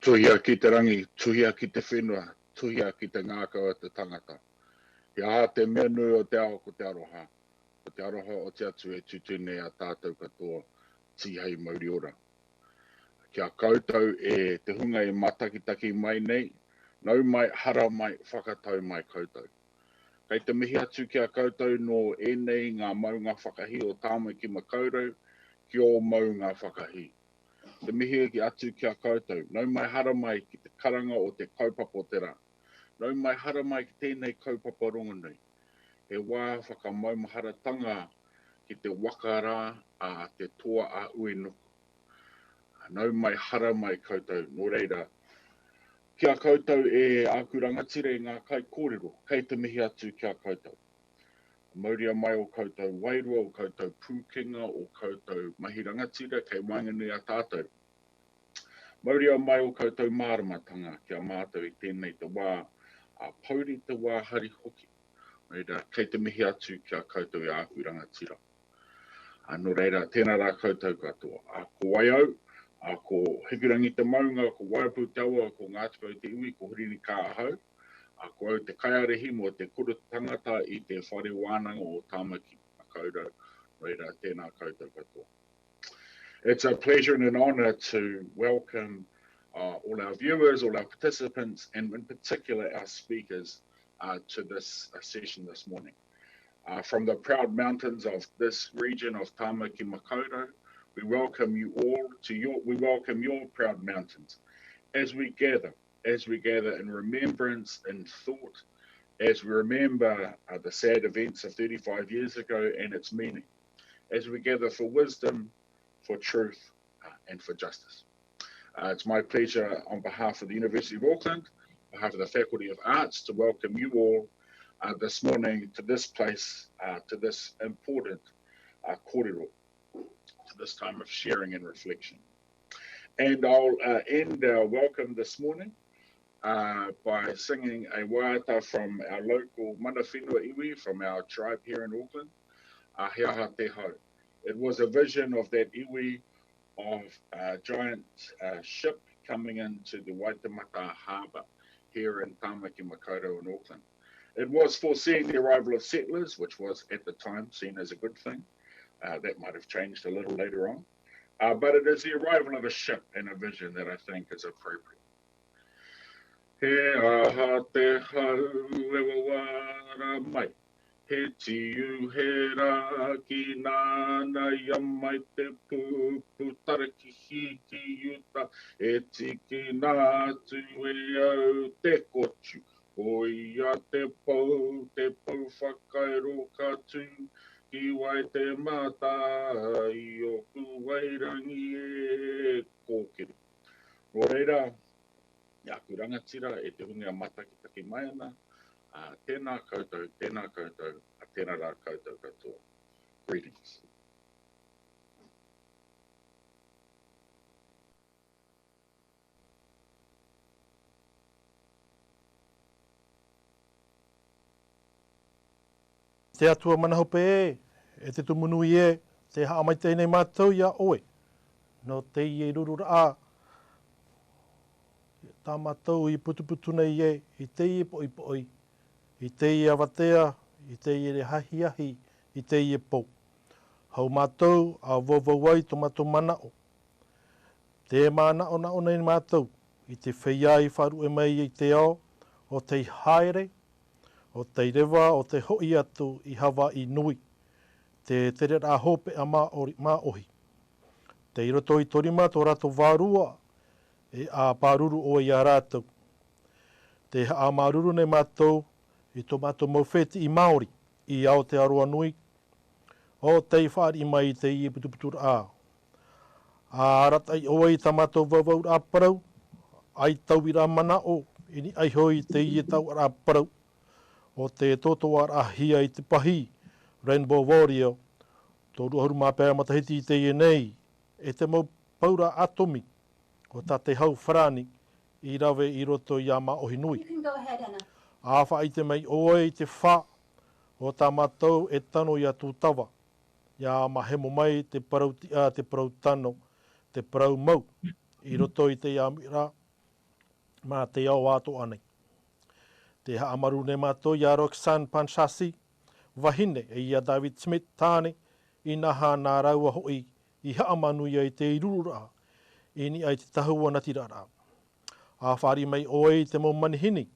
Tuhia ki te rangi, tuhia ki te whenua, tuhia ki te ngākau a te tangata. He aha te mea nui o te ao ko te aroha. Ko te aroha o te atu e tutune a tātou katoa tihei mauri ora. Kia koutou e te hunga e matakitaki mai nei, nau mai, hara mai, whakatau mai koutou. Kei te mihi atu kia koutou no enei ngā maunga whakahi o tāmai ki makaurau, ki o maunga whakahi. Te mihi ki atu kia koutou, nau mai hara mai ki te karanga o te kaupapa o te rā. Nau mai hara mai ki tēnei kaupapa rongonui. He wā whakamaumaharatanga ki te wakarā a te toa a uenuku. Nau mai hara mai koutou, nō reira. Kia koutou e aku rangatire ngā kai kōrero, kei te mihi atu kia koutou. Mauria mai o koutou wairua, o koutou pūkenga, o koutou mahi rangatira, kei wainganui a tātou. Mauria mai o koutou māramatanga, kia mātou i tēnei te wā, a pauri te wā hari hoki. Reira, kei te mihi atu kia koutou e aku rangatira. Anō reira, tēnā rā koutou katoa. A ko waiau, a ko hikirangi te maunga, ko waiapu te aua, ko ngātikau te iwi, ko hurini kā ahau. A ko au te kaiarehi mo te kura tangata i te whare wānanga o tāmaki makaurau. Reira, tēnā koutou katoa. It's a pleasure and an honour to welcome all our viewers, all our participants, and in particular our speakers to this session this morning. From the proud mountains of this region of Tāmaki Makaurau, we welcome you all to we welcome your proud mountains as we gather in remembrance and thought, as we remember the sad events of 35 years ago and its meaning, as we gather for wisdom, for truth, and for justice. It's my pleasure on behalf of the University of Auckland, on behalf of the Faculty of Arts, to welcome you all this morning to this place, to this important kōrero, to this time of sharing and reflection. And I'll end our welcome this morning by singing a waiata from our local mana whenua iwi, from our tribe here in Auckland, He aha te hau. It was a vision of that iwi of a giant ship coming into the Waitemata harbour here in Tāmaki Makaurau in Auckland. It was foreseeing the arrival of settlers, which was at the time seen as a good thing. That might have changed a little later on. But it is the arrival of a ship and a vision that I think is appropriate. He aha te hau e wawara mai. He tiu he rā ki nāna iamai te pūpū taraki hiki yuta. E tiki nā tu e au te kotu. Oia te pau whakairo katu. Ki wai te mata i o ku wairangi e kōkiri. Nō reira, i aku rangatira e te hunga matakitaki mai ana. Tēnā koutou, tēnā rā koutou katoa. Greetings. Te atua manahope e te tumunui e, te haamai tēnei mātou ia oe. No te i rurura a. Tā mātou i putuputu nei e, i te i poi poi. I te i awatea, i te i re hahi ahi, i te i pō. Hau mātou a wawawai to mātou manao. Te mānao na ona i mātou, i te whaiai wharu e mai i te ao, o te haere, o te rewa, o te hoi atu i hawa i nui. Te tere rā hope a mā ohi. Te iroto i torima tō rato wārua, e a pāruru o i a rātou. Te a māruru nei mātou, i tō mātou mawheti i Māori, i Aotearoa nui, o te whaari mai i te i putuputura a. A rata i oa i tā mātou wawau rā parau, ai tau i rā mana o, i ni ai hoi te i tau rā parau, o te totoa rā hia i te pahi, Rainbow Warrior, tō ruaharu māpēra matahiti i te i nei, e te mau paura atomi, o tā te hau wharani, i rawe i roto i a maohi nui. You can go ahead, Anna. Āwha i te mei oe i te whā, o tā mātou e tano i a tūtawa. Ia mahemo mai te parau tano, te parau mau, i roto i te iamira, mā te au ato anei. Te haamaru ne mātou ia Roxanne Panchasi, wahine e ia David Smith tāne, i naha nā raua hoi i haamanu ia i te irurura, i ni ai te tahua na tirara. A whari mai oe i te mo manihini,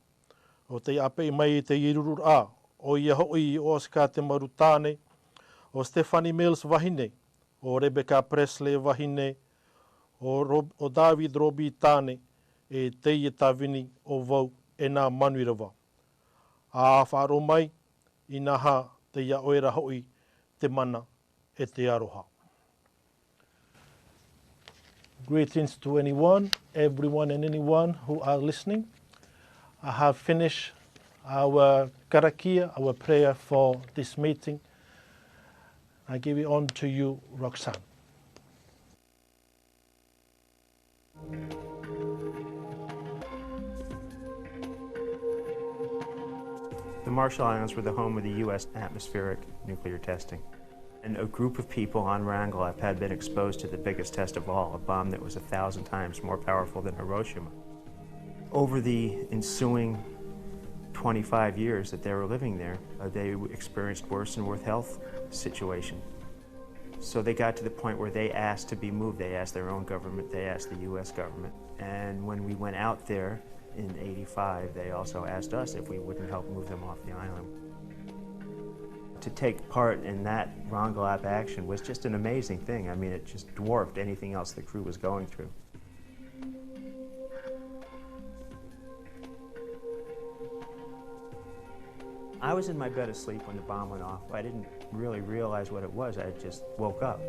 o te ape mai i te irurura, o ia hoi i Oscar te maru tāne, o Stephanie Mills wahine, o Rebecca Priestley wahine, o David Robie tāne, e teie tawini o vau e nā Manuireva. A wharo mai, i naha te ia oera hoi te mana e te aroha. Greetings to everyone and anyone who are listening. I have finished our karakia, our prayer for this meeting. I give it on to you, Roxanne. The Marshall Islands were the home of the U.S. atmospheric nuclear testing. And a group of people on Wrangell had been exposed to the biggest test of all, a bomb that was 1,000 times more powerful than Hiroshima. Over the ensuing 25 years that they were living there, they experienced worse and worse health situation. So they got to the point where they asked to be moved. They asked their own government, they asked the U.S. government. And when we went out there in '85, they also asked us if we wouldn't help move them off the island. To take part in that Wrangell action was just an amazing thing. I mean, it just dwarfed anything else the crew was going through. I was in my bed asleep when the bomb went off. I didn't really realize what it was. I just woke up.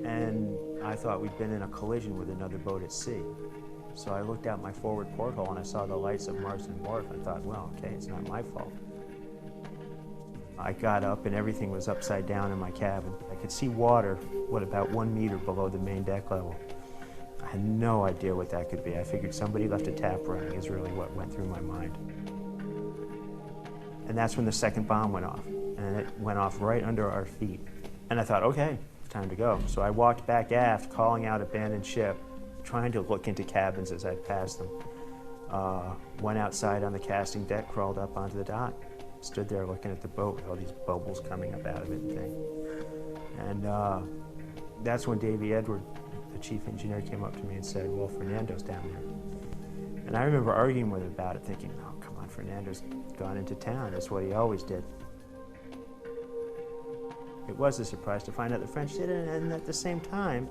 And I thought we'd been in a collision with another boat at sea. So I looked out my forward porthole and I saw the lights of Marsden Wharf. I thought, well, okay, it's not my fault. I got up and everything was upside down in my cabin. I could see water, about 1 meter below the main deck level. I had no idea what that could be. I figured somebody left a tap running is really what went through my mind. And that's when the second bomb went off. And it went off right under our feet. And I thought, okay, it's time to go. So I walked back aft, calling out abandoned ship, trying to look into cabins as I passed them. Went outside on the casting deck, crawled up onto the dock, stood there looking at the boat with all these bubbles coming up out of it and thing. And that's when Davey Edward, the chief engineer, came up to me and said, well, Fernando's down there. And I remember arguing with him about it, thinking, oh, come on, Fernando's gone into town. That's what he always did. It was a surprise to find out the French did it, and at the same time,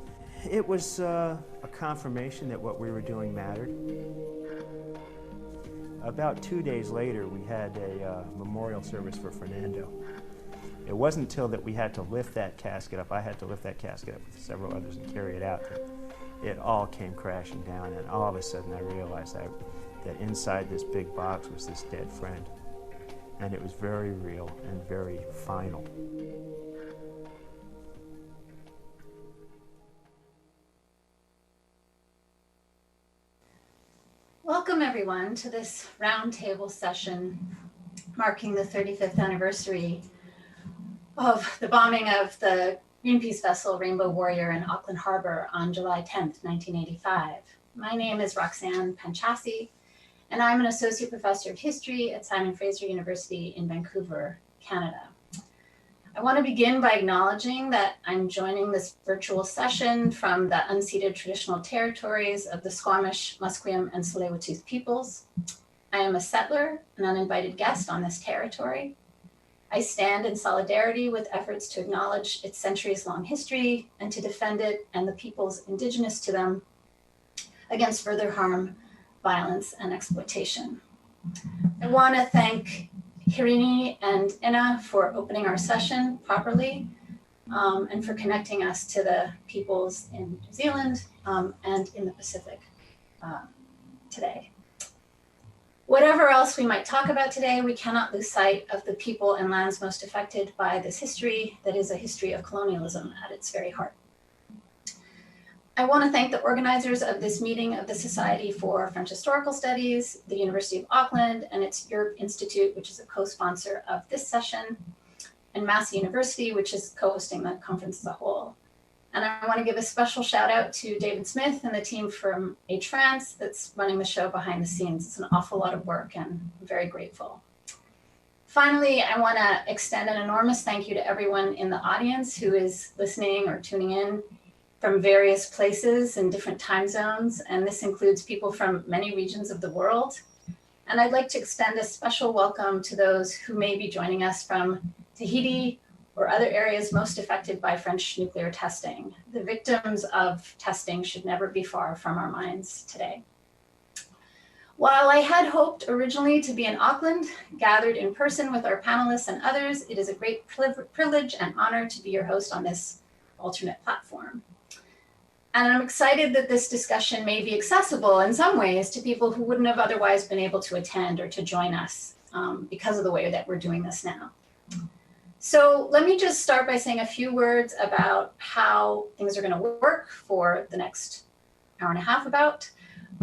it was a confirmation that what we were doing mattered. About 2 days later, we had a memorial service for Fernando. It wasn't until that we had to lift that casket up, I had to lift that casket up with several others and carry it out, that it all came crashing down, and all of a sudden I realized that inside this big box was this dead friend. And it was very real and very final. Welcome everyone to this roundtable session marking the 35th anniversary of the bombing of the Greenpeace vessel Rainbow Warrior in Auckland Harbor on July 10th, 1985. My name is Roxanne Panchasi, and I'm an associate professor of history at Simon Fraser University in Vancouver, Canada. I want to begin by acknowledging that I'm joining this virtual session from the unceded traditional territories of the Squamish, Musqueam, and Tsleil-Waututh peoples. I am a settler, an uninvited guest on this territory. I stand in solidarity with efforts to acknowledge its centuries-long history and to defend it and the peoples indigenous to them against further harm, violence, and exploitation. I want to thank Hirini and Ina for opening our session properly and for connecting us to the peoples in New Zealand and in the Pacific today. Whatever else we might talk about today, we cannot lose sight of the people and lands most affected by this history that is a history of colonialism at its very heart. I want to thank the organizers of this meeting of the Society for French Historical Studies, the University of Auckland, and its Europe Institute, which is a co-sponsor of this session, and Massey University, which is co-hosting the conference as a whole. And I want to give a special shout out to David Smith and the team from H France that's running the show behind the scenes. It's an awful lot of work and I'm very grateful. Finally, I want to extend an enormous thank you to everyone in the audience who is listening or tuning in from various places and different time zones. And this includes people from many regions of the world. And I'd like to extend a special welcome to those who may be joining us from Tahiti or other areas most affected by French nuclear testing. The victims of testing should never be far from our minds today. While I had hoped originally to be in Auckland, gathered in person with our panelists and others, it is a great privilege and honor to be your host on this alternate platform. And I'm excited that this discussion may be accessible in some ways to people who wouldn't have otherwise been able to attend or to join us because of the way that we're doing this now. So let me just start by saying a few words about how things are going to work for the next hour and a half about.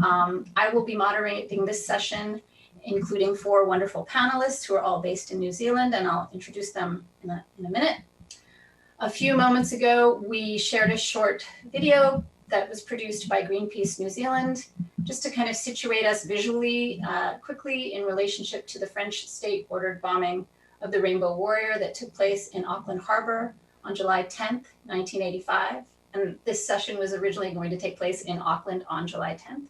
I will be moderating this session, including 4 wonderful panelists who are all based in New Zealand, and I'll introduce them in a minute. A few moments ago, we shared a short video that was produced by Greenpeace New Zealand, just to kind of situate us visually, quickly in relationship to the French state-ordered bombing of the Rainbow Warrior that took place in Auckland Harbor on July 10th, 1985. And this session was originally going to take place in Auckland on July 10th.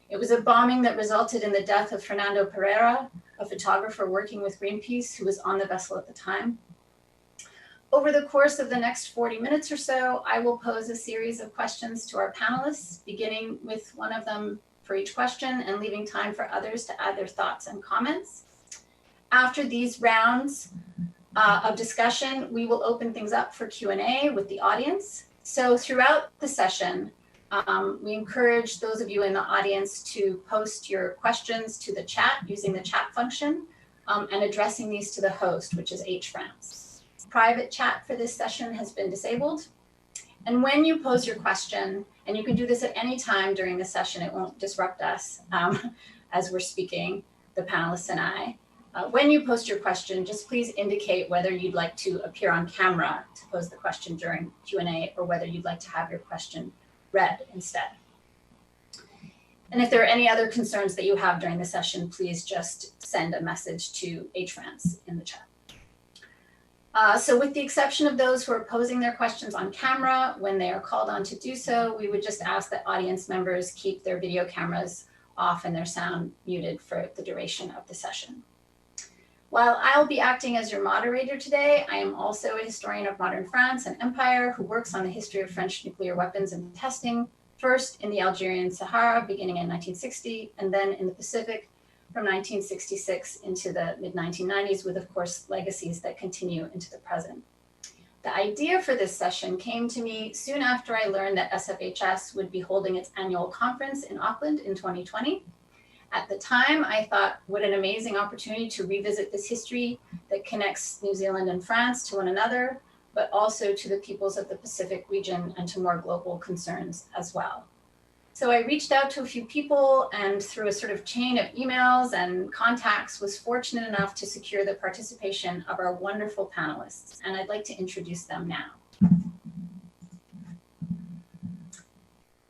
It was a bombing that resulted in the death of Fernando Pereira, a photographer working with Greenpeace who was on the vessel at the time. Over the course of the next 40 minutes or so, I will pose a series of questions to our panelists, beginning with one of them for each question and leaving time for others to add their thoughts and comments. After these rounds of discussion, we will open things up for Q&A with the audience. So throughout the session, we encourage those of you in the audience to post your questions to the chat using the chat function and addressing these to the host, which is H France. Private chat for this session has been disabled. And when you pose your question, and you can do this at any time during the session, it won't disrupt us as we're speaking, the panelists and I. When you post your question, just please indicate whether you'd like to appear on camera to pose the question during Q&A or whether you'd like to have your question read instead. And if there are any other concerns that you have during the session, please just send a message to H France in the chat. So with the exception of those who are posing their questions on camera, when they are called on to do so, we would just ask that audience members keep their video cameras off and their sound muted for the duration of the session. While I'll be acting as your moderator today, I am also a historian of modern France and empire who works on the history of French nuclear weapons and testing, first in the Algerian Sahara beginning in 1960, and then in the Pacific from 1966 into the mid-1990s, with, of course, legacies that continue into the present. The idea for this session came to me soon after I learned that SFHS would be holding its annual conference in Auckland in 2020. At the time, I thought, what an amazing opportunity to revisit this history that connects New Zealand and France to one another, but also to the peoples of the Pacific region and to more global concerns as well. So I reached out to a few people and through a sort of chain of emails and contacts was fortunate enough to secure the participation of our wonderful panelists. And I'd like to introduce them now.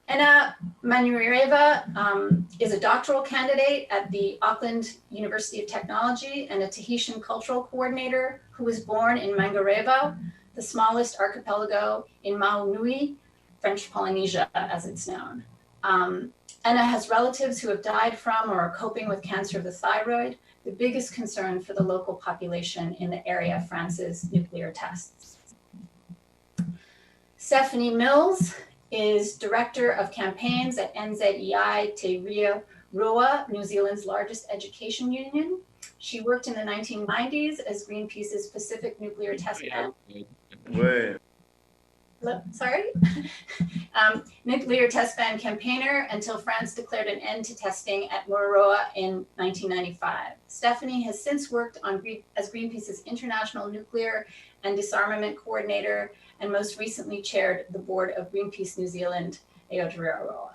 Anna Manuireva is a doctoral candidate at the Auckland University of Technology and a Tahitian cultural coordinator who was born in Manuireva, the smallest archipelago in Maunui, French Polynesia as it's known. Anna has relatives who have died from or are coping with cancer of the thyroid, the biggest concern for the local population in the area of France's nuclear tests. Stephanie Mills is Director of Campaigns at NZEI Te Ria Roa, New Zealand's largest education union. She worked in the 1990s as Greenpeace's Pacific Nuclear Test Ban. Nuclear test ban campaigner until France declared an end to testing at Mururoa in 1995. Stephanie has since worked on as Greenpeace's International Nuclear and Disarmament Coordinator and most recently chaired the board of Greenpeace New Zealand, Aotearoa.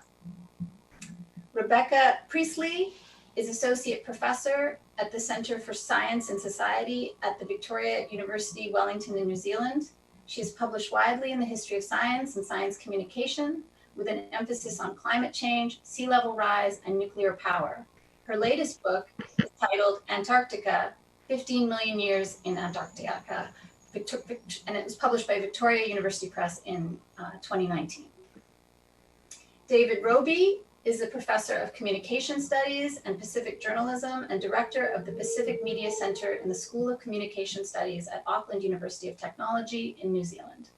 Rebecca Priestley is Associate Professor at the Center for Science and Society at the Victoria University, Wellington in New Zealand. She has published widely in the history of science and science communication, with an emphasis on climate change, sea level rise, and nuclear power. Her latest book is titled Antarctica, 15 Million Years in Antarctica, and it was published by Victoria University Press in 2019. David Robie is a professor of communication studies and Pacific journalism and director of the Pacific Media Center in the School of Communication Studies at Auckland University of Technology in New Zealand.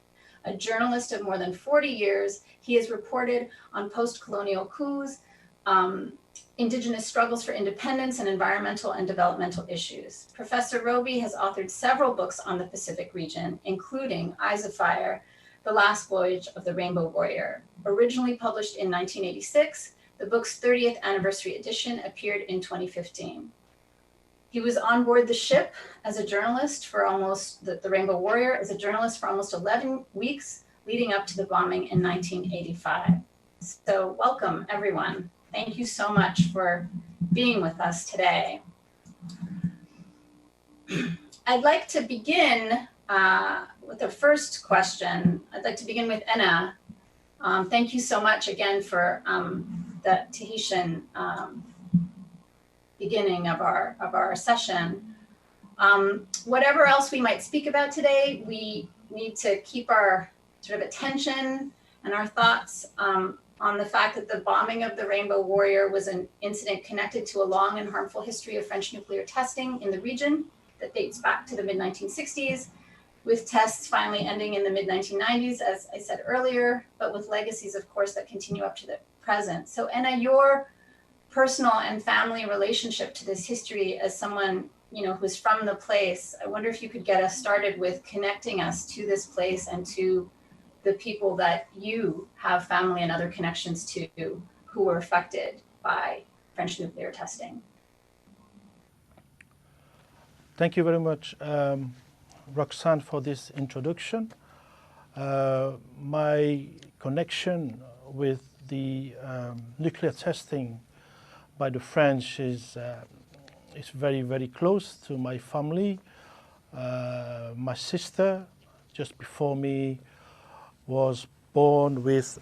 A journalist of more than 40 years, he has reported on post-colonial coups, Indigenous struggles for independence, and environmental and developmental issues. Professor Robie has authored several books on the Pacific region, including Eyes of Fire, The Last Voyage of the Rainbow Warrior. Originally published in 1986, the book's 30th anniversary edition appeared in 2015. He was on board the ship as a journalist for almost, the Rainbow Warrior, as a journalist for almost 11 weeks leading up to the bombing in 1985. So welcome, everyone. Thank you so much for being with us today. I'd like to begin with the first question. I'd like to begin with Enna. Thank you so much again for the Tahitian beginning of our session. Whatever else we might speak about today, we need to keep our sort of attention and our thoughts on the fact that the bombing of the Rainbow Warrior was an incident connected to a long and harmful history of French nuclear testing in the region that dates back to the mid-1960s, with tests finally ending in the mid-1990s, as I said earlier, but with legacies, of course, that continue up to the present. So Enna, your personal and family relationship to this history as someone, who's from the place, I wonder if you could get us started with connecting us to this place and to the people that you have family and other connections to who were affected by French nuclear testing. Thank you very much, Roxanne, for this introduction. My connection with the nuclear testing by the French is very, very close to my family. My sister, just before me, was born with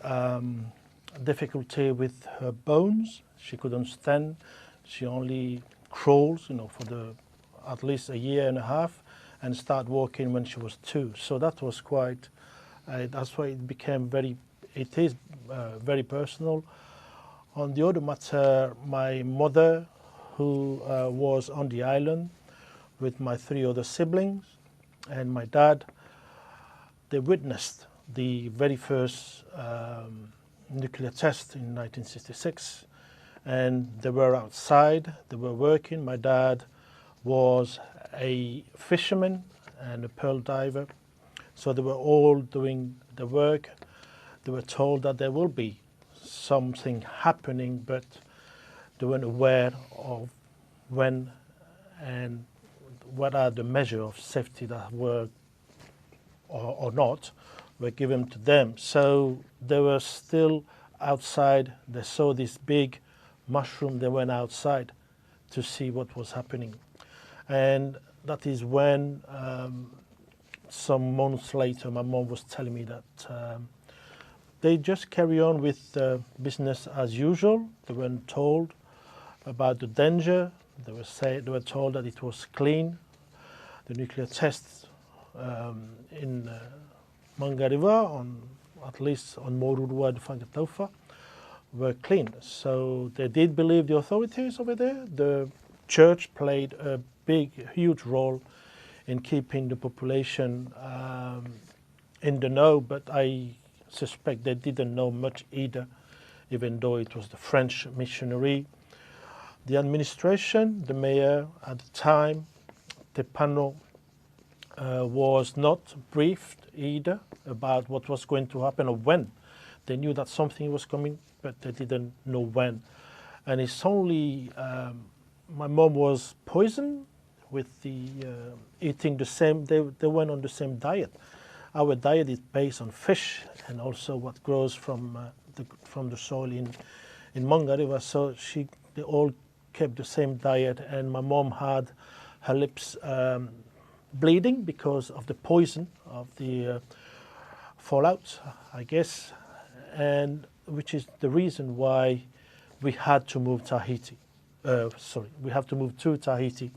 difficulty with her bones. She couldn't stand. She only crawls, for at least a year and a half, and started walking when she was 2. So that was quite. That's why it became very. It is very personal. On the other matter, my mother, who was on the island with my 3 other siblings, and my dad, they witnessed the very first nuclear test in 1966, and they were outside, they were working. My dad was a fisherman and a pearl diver, so they were all doing the work. They were told that there will be something happening, but they weren't aware of when and what are the measures of safety that were or not were given to them. So they were still outside. They saw this big mushroom. They went outside to see what was happening. And that is when some months later, my mom was telling me that they just carry on with business as usual. They weren't told about the danger. They were told that it was clean. The nuclear tests in Manuireva, at least on Manuireva and Whakatauwha, were clean. So they did believe the authorities over there. The church played a huge role in keeping the population in the know, but I suspect they didn't know much either, even though it was the French missionary. The administration, the mayor at the time, Tepano, was not briefed either about what was going to happen or when. They knew that something was coming, but they didn't know when. And it's only, my mom was poisoned with the eating the same, they went on the same diet. Our diet is based on fish and also what grows from the soil in Manuireva. So they all kept the same diet, and my mom had her lips bleeding because of the poison of the fallout, I guess, and which is the reason why we had to move we have to move to Tahiti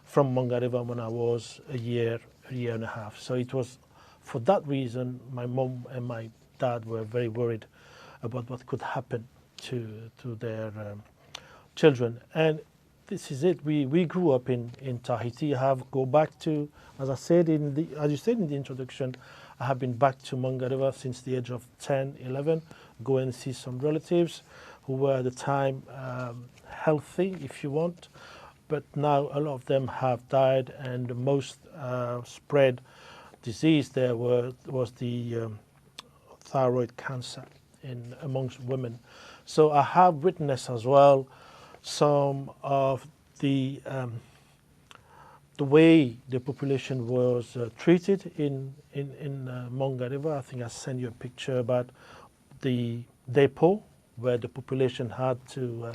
from Manuireva when I was a year and a half. So it was for that reason my mom and my dad were very worried about what could happen to their children. And this is it. We grew up in Tahiti. I have go back to, as you said in the introduction, I have been back to Manuireva since the age of 10, 11, go and see some relatives who were at the time healthy, if you want, but now a lot of them have died, and the most spread disease there was the thyroid cancer amongst women. So I have witnessed as well some of the way the population was treated in Manuireva. I think I sent you a picture about the depot where the population had to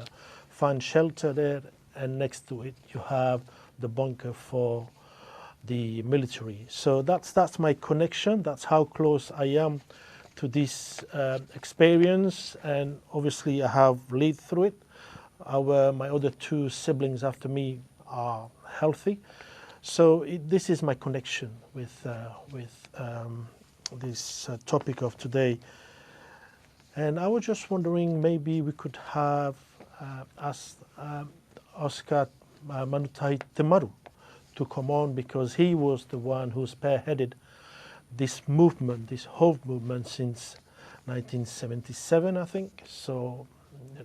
find shelter there, and next to it you have the bunker for the military. So that's my connection. That's how close I am to this experience, and obviously I have lived through it. My other two siblings after me are healthy, so this is my connection with this topic of today. And I was just wondering, maybe we could have asked Oscar Manutahi Temaru to come on, because he was the one who spearheaded this movement, this whole movement since 1977, I think. So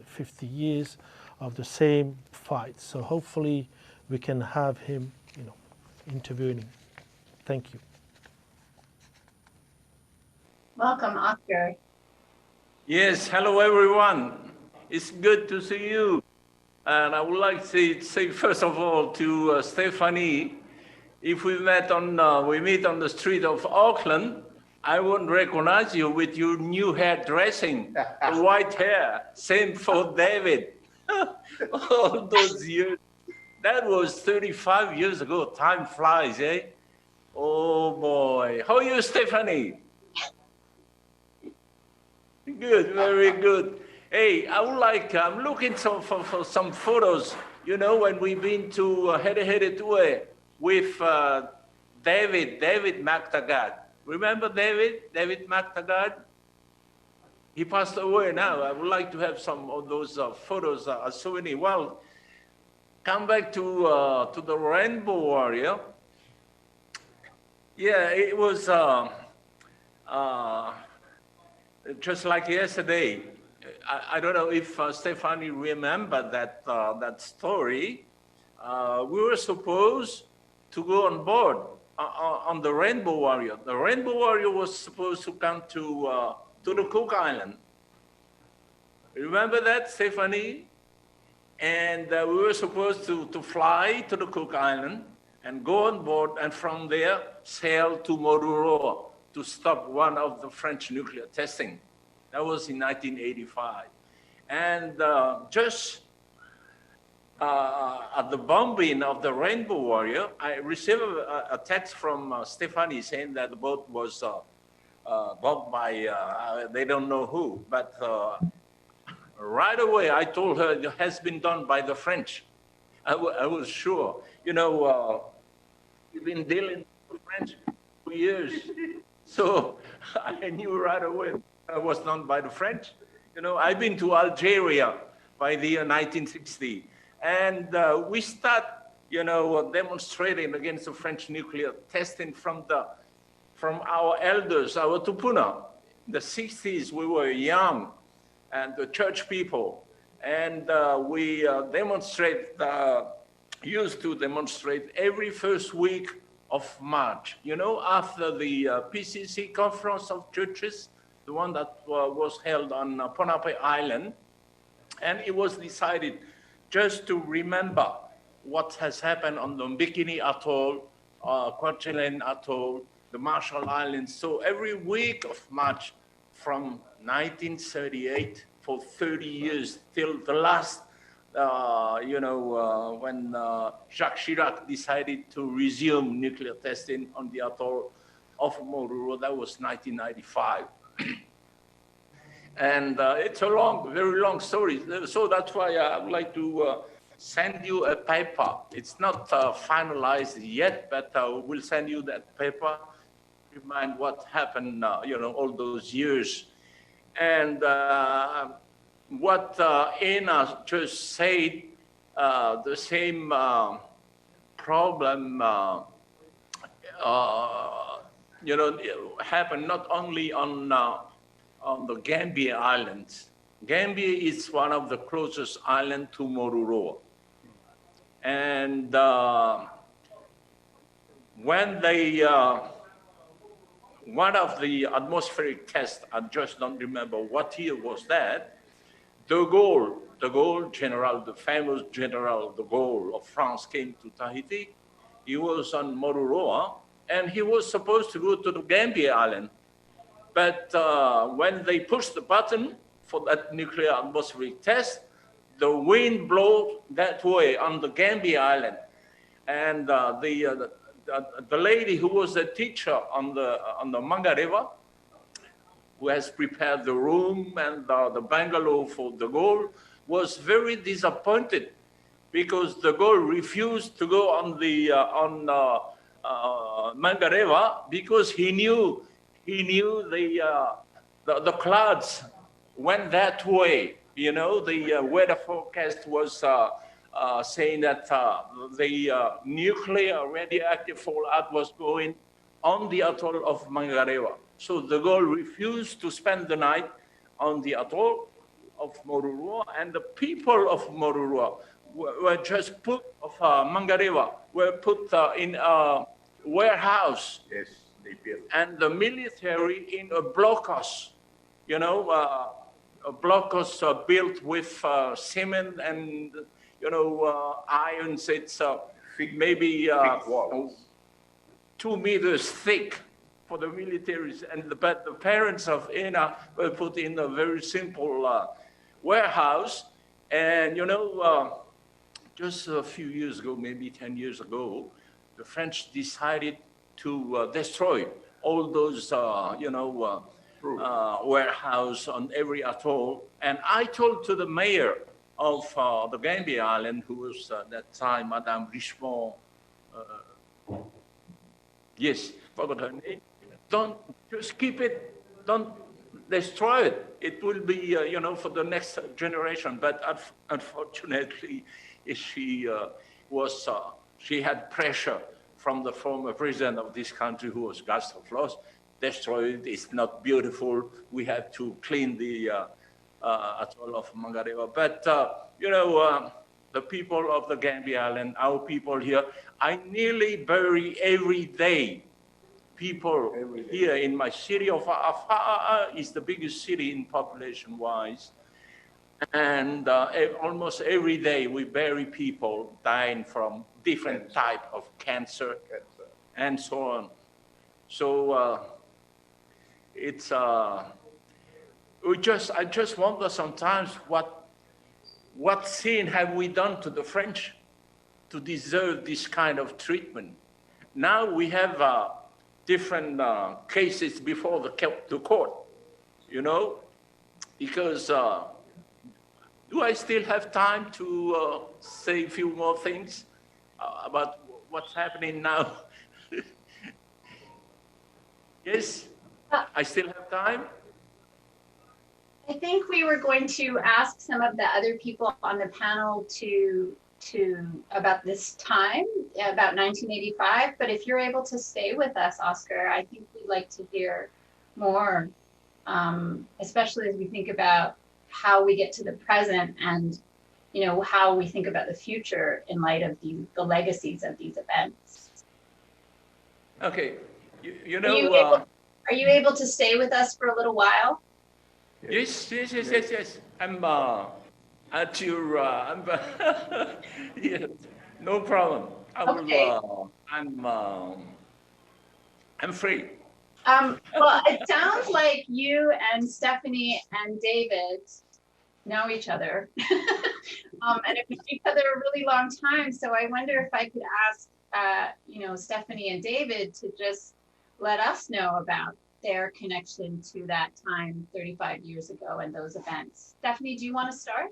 50 years of the same fight. So hopefully we can have him, interviewing. Thank you. Welcome, Oscar. Yes, hello everyone. It's good to see you. And I would like to say first of all to Stephanie, if we meet on the street of Auckland, I won't recognize you with your new hair dressing, the white hair. Same for David. All those years. That was 35 years ago. Time flies, eh? Oh boy. How are you, Stephanie? Good, very good. Hey, I'm looking for some photos, when we've been to Here Tue with David McTaggart. Remember David McTaggart? He passed away now. I would like to have some of those photos as souvenir. Well, come back to the Rainbow Warrior. Yeah, it was just like yesterday. I don't know if Stephanie remembered that story. We were supposed to go on board on the Rainbow Warrior. The Rainbow Warrior was supposed to come to the Cook Island. Remember that, Stephanie? And we were supposed to fly to the Cook Island and go on board, and from there sail to Moruroa to stop one of the French nuclear testing. That was in 1985. And just at the bombing of the Rainbow Warrior, I received a text from Stephanie saying that the boat was bombed by, they don't know who, but right away I told her it has been done by the French. I was sure. We've been dealing with the French for years. So I knew right away it was done by the French. I've been to Algeria by the year 1960. And we start, demonstrating against the French nuclear testing from our elders, our tupuna. In the 60s, we were young and the church people. And we used to demonstrate every first week of March. After the PCC Conference of Churches, the one that was held on Ponape Island. And it was decided just to remember what has happened on the Bikini Atoll, Kwajalein Atoll, the Marshall Islands. So every week of March from 1938 for 30 years till the last, when Jacques Chirac decided to resume nuclear testing on the atoll of Moruroa. That was 1995. And it's a long, very long story. So that's why I would like to send you a paper. It's not finalized yet, but we'll send you that paper, remind what happened, all those years. And what Anna just said, the same problem, happened not only on the Gambier Islands. Gambier is one of the closest islands to Moruroa. And when they, one of the atmospheric tests, I just don't remember what year was that, de Gaulle general, the famous General de Gaulle of France came to Tahiti. He was on Moruroa, and he was supposed to go to the Gambier Island. But when they pushed the button for that nuclear atmospheric test, the wind blew that way on the Gambier Island. And the lady who was a teacher on the Manuireva, who has prepared the room and the bungalow for de Gaulle, was very disappointed because de Gaulle refused to go on the Manuireva because he knew the clouds went that way. The weather forecast was saying that the nuclear radioactive fallout was going on the atoll of Manuireva. So de Gaulle refused to spend the night on the atoll of Moruroa, and the people of Moruroa were just put, of Manuireva, were put in a warehouse. Yes, they built. And the military in a blockhouse, a blockhouse built with cement and, irons. It's maybe 2 meters thick for the militaries. But the parents of Ena were put in a very simple warehouse. And, just a few years ago, maybe 10 years ago, the French decided to destroy all those, warehouse on every atoll. And I told to the mayor of the Gambier Island, who was at that time Madame Richemont, yes, forgot her name, don't just keep it, don't destroy it. It will be, for the next generation. But unfortunately, she had pressure from the former president of this country, who was Gaston Floss. Destroy it, it's not beautiful. We have to clean the atoll of Manuireva. But, the people of the Gambier Island, our people here, I nearly bury every day people here in my city of Afar is the biggest city in population-wise. And almost every day we bury people dying from different type of cancer and so on. So it's I just wonder sometimes what sin have we done to the French to deserve this kind of treatment? Now we have different cases before the court, because do I still have time to say a few more things about what's happening now? Yes, I still have time. I think we were going to ask some of the other people on the panel to about this time, about 1985. But if you're able to stay with us, Oscar, I think we'd like to hear more, especially as we think about how we get to the present and, how we think about the future in light of the legacies of these events. Okay, are you able to stay with us for a little while? Yes. I'm at your, yeah, no problem. I will, okay. I'm free. Well, it sounds like you and Stephanie and David know each other and have known each other a really long time. So I wonder if I could ask, Stephanie and David to just let us know about their connection to that time 35 years ago and those events. Stephanie, do you want to start?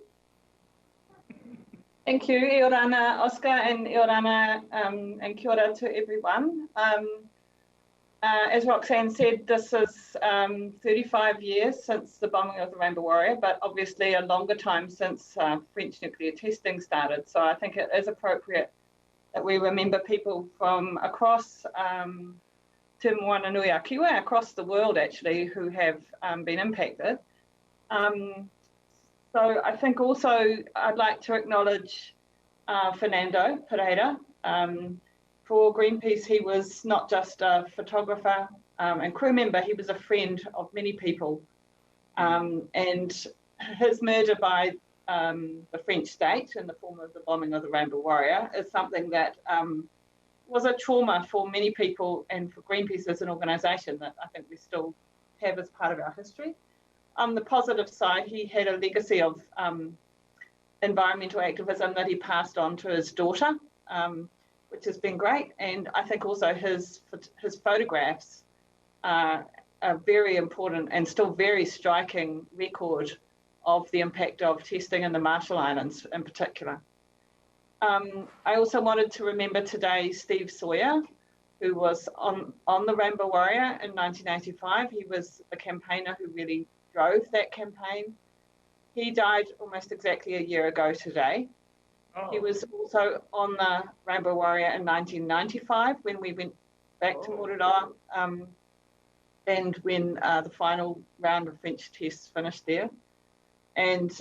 Thank you, Iorana, Oscar, and Iorana, and kia ora to everyone. As Roxanne said, this is 35 years since the bombing of the Rainbow Warrior, but obviously a longer time since French nuclear testing started. So I think it is appropriate that we remember people from across Te Moana Nui a Kiwa, across the world actually, who have been impacted. So I think also I'd like to acknowledge Fernando Pereira. For Greenpeace, he was not just a photographer and crew member, he was a friend of many people. And his murder by the French state in the form of the bombing of the Rainbow Warrior is something that was a trauma for many people and for Greenpeace as an organisation that I think we still have as part of our history. On the positive side, he had a legacy of environmental activism that he passed on to his daughter, which has been great. And I think also his photographs are a very important and still very striking record of the impact of testing in the Marshall Islands in particular. I also wanted to remember today Steve Sawyer, who was on the Rainbow Warrior in 1985. He was a campaigner who really drove that campaign. He died almost exactly a year ago today. Oh. He was also on the Rainbow Warrior in 1995 when we went back to Manuireva, and when the final round of French tests finished there. And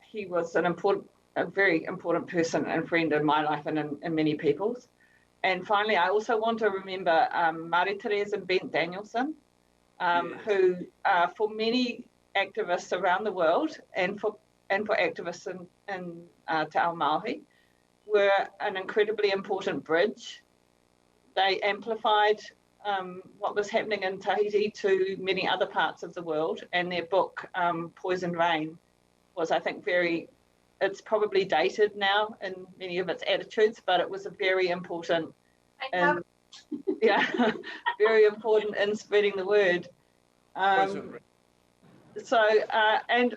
he was a very important person and friend in my life and in many people's. And finally, I also want to remember Marie-Therese and Bent Danielson, who for many activists around the world and for activists in Te Ao Māori were an incredibly important bridge. They amplified what was happening in Tahiti to many other parts of the world, and their book, Poison Rain, was, I think, it's probably dated now in many of its attitudes, but it was a very important, very important in spreading the word. And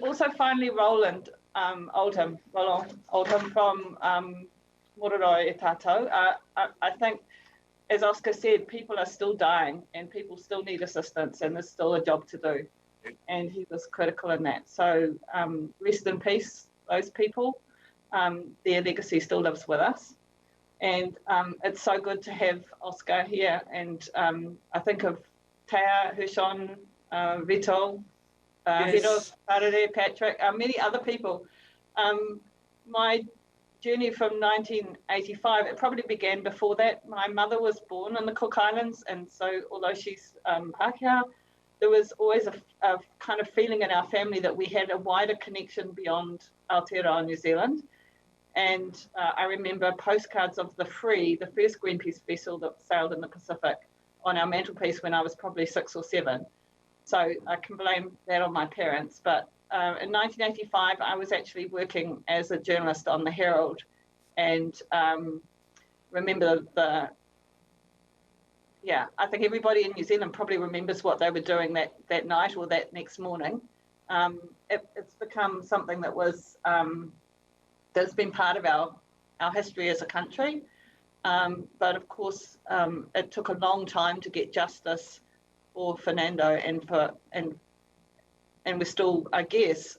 also finally, Roland Oldham from Mororai e Tātou. I think, as Oscar said, people are still dying and people still need assistance, and there's still a job to do. And he was critical in that. So rest in peace, those people. Their legacy still lives with us. And it's so good to have Oscar here. And I think of Tea, Hushon, Vito, Hiro, Parere, Patrick, many other people. My journey from 1985, it probably began before that. My mother was born in the Cook Islands, and so although she's Pākehā, there was always a kind of feeling in our family that we had a wider connection beyond Aotearoa, New Zealand. And I remember postcards of the Free, the first Greenpeace vessel that sailed in the Pacific, on our mantelpiece when I was probably 6 or 7. So I can blame that on my parents. But in 1985, I was actually working as a journalist on the Herald, and remember I think everybody in New Zealand probably remembers what they were doing that night or that next morning. It's become something that was that's been part of our history as a country. But of course, it took a long time to get justice for Fernando and we're still, I guess,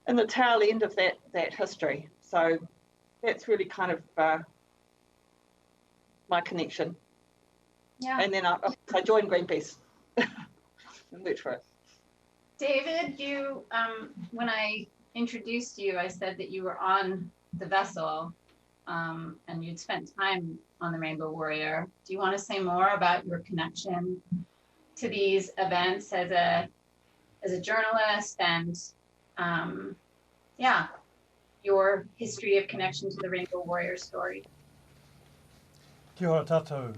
in the tail end of that history. So that's really kind of my connection. Yeah. And then I joined Greenpeace and worked for it. David, you, when I introduced you, I said that you were on the vessel and you'd spent time on the Rainbow Warrior. Do you want to say more about your connection to these events as a journalist and your history of connection to the Rainbow Warrior story? Kia ora tātou.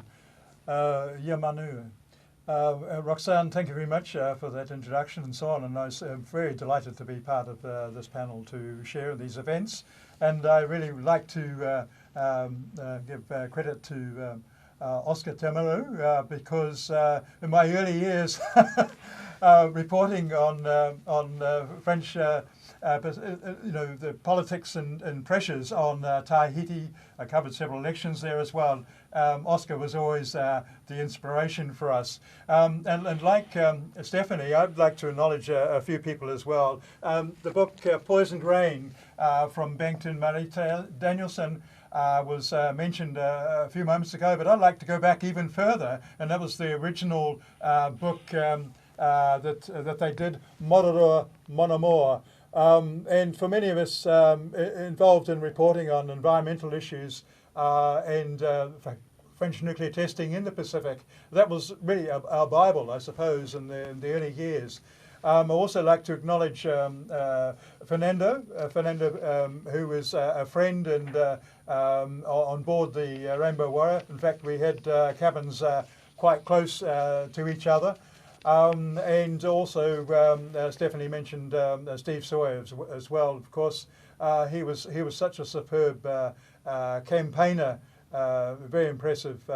Manu. Roxanne, thank you very much for that introduction and so on, and I was very delighted to be part of this panel to share these events. And I really would like to give credit to Oscar Temaru, because in my early years reporting on French, the politics and pressures on Tahiti, I covered several elections there as well. Oscar was always the inspiration for us. And like Stephanie, I'd like to acknowledge a few people as well. The book Poisoned Rain from Bangton Murray Danielson was mentioned a few moments ago, but I'd like to go back even further, and that was the original book that they did, Mororo Monomor. And for many of us involved in reporting on environmental issues and French nuclear testing in the Pacific, that was really our Bible, I suppose, in the early years. I also like to acknowledge Fernando, who was a friend and on board the Rainbow Warrior. In fact, we had cabins quite close to each other. And also, Stephanie mentioned Steve Sawyer as well. Of course, he was such a superb campaigner, very impressive,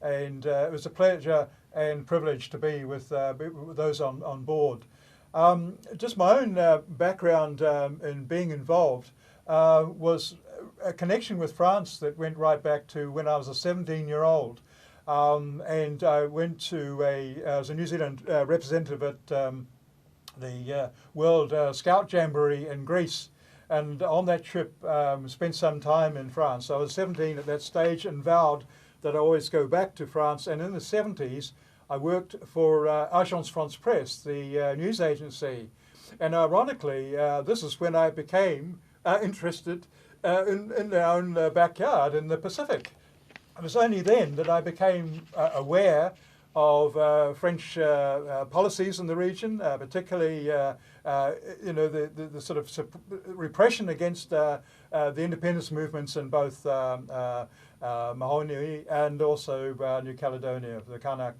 and it was a pleasure and privilege to be with those on board. Just my own background in being involved was a connection with France that went right back to when I was a 17-year-old. And I went to I was a New Zealand representative at the World Scout Jamboree in Greece. And on that trip, spent some time in France. I was 17 at that stage and vowed that I always go back to France. And in the 70s, I worked for Agence France Presse, the news agency. And ironically, this is when I became interested in our own backyard in the Pacific. It was only then that I became aware of French policies in the region, particularly the sort of repression against the independence movements in both Mahonui and also New Caledonia, the Kanak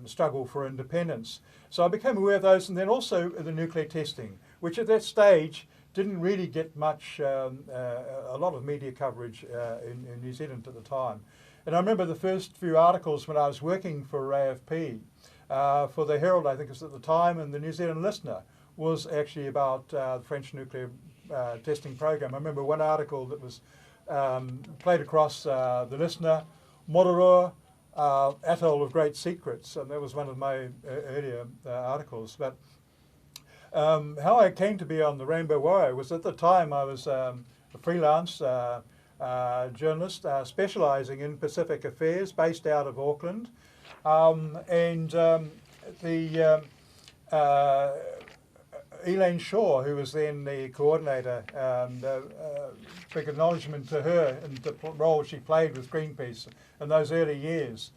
struggle for independence. So I became aware of those, and then also the nuclear testing, which at that stage didn't really get much, a lot of media coverage in New Zealand at the time. And I remember the first few articles when I was working for AFP, for the Herald, I think it was at the time, and the New Zealand Listener, was actually about the French nuclear testing program. I remember one article that was played across the Listener, Mororo, Atoll of Great Secrets, and that was one of my earlier articles. But how I came to be on the Rainbow Warrior was at the time I was a freelance journalist specialising in Pacific affairs based out of Auckland. Elaine Shaw, who was then the coordinator, big acknowledgement to her and the role she played with Greenpeace in those early years.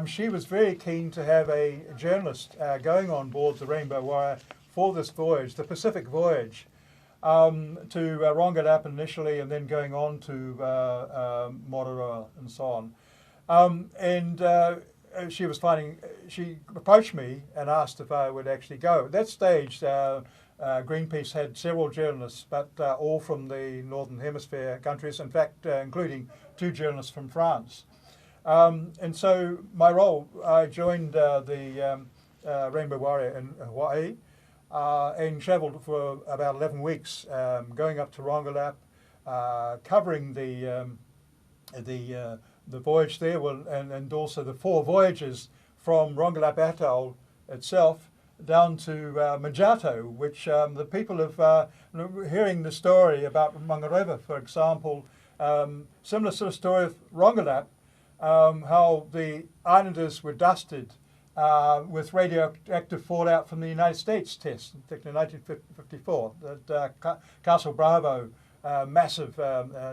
She was very keen to have a journalist going on board the Rainbow Warrior for this voyage, the Pacific voyage, to Rongelap initially and then going on to Mororo and so on. She approached me and asked if I would actually go. At that stage, Greenpeace had several journalists, but all from the Northern Hemisphere countries, in fact, including 2 journalists from France. And so my role, I joined the Rainbow Warrior in Hawaii and travelled for about 11 weeks, going up to Rongelap, covering the voyage there, and also the 4 voyages from Rongelap Atoll itself down to Majato, which the people of hearing the story about Manuireva, for example, similar sort of story of Rongelap, how the islanders were dusted with radioactive fallout from the United States test, in 1954, that Castle Bravo massive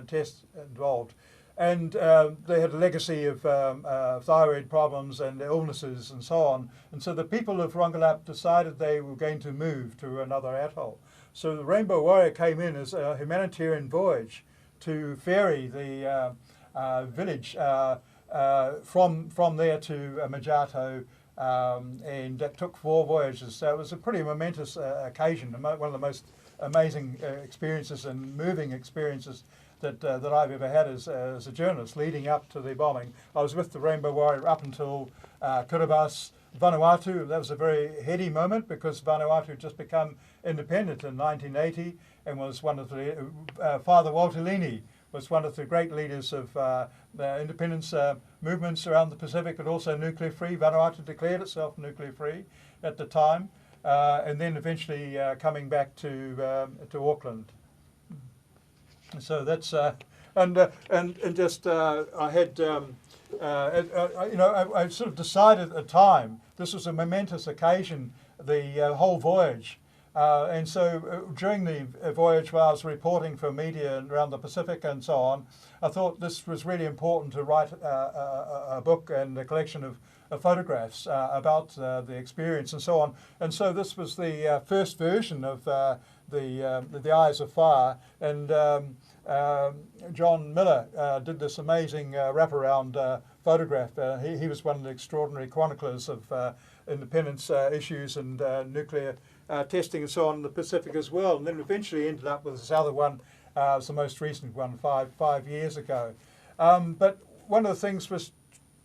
test involved. And they had a legacy of thyroid problems and illnesses and so on. And so the people of Rongelap decided they were going to move to another atoll. So the Rainbow Warrior came in as a humanitarian voyage to ferry the village from there to Majato, and that took 4 voyages. So it was a pretty momentous occasion, one of the most amazing experiences and moving experiences that I've ever had as a journalist leading up to the bombing. I was with the Rainbow Warrior up until Kiribati, Vanuatu. That was a very heady moment because Vanuatu had just become independent in 1980 and was one of the, Father Walter Lini was one of the great leaders of the independence movements around the Pacific, but also nuclear free. Vanuatu declared itself nuclear free at the time, and then eventually coming back to Auckland. So that's and just I had I sort of decided at the time this was a momentous occasion, the whole voyage. And so during the voyage, while I was reporting for media around the Pacific and so on, I thought this was really important to write a book and a collection of photographs about the experience and so on. And so this was the first version of the Eyes of Fire. And John Miller did this amazing wraparound photograph. He was one of the extraordinary chroniclers of independence issues and nuclear testing and so on in the Pacific as well, and then eventually ended up with this other one, it's the most recent one, five years ago. But one of the things was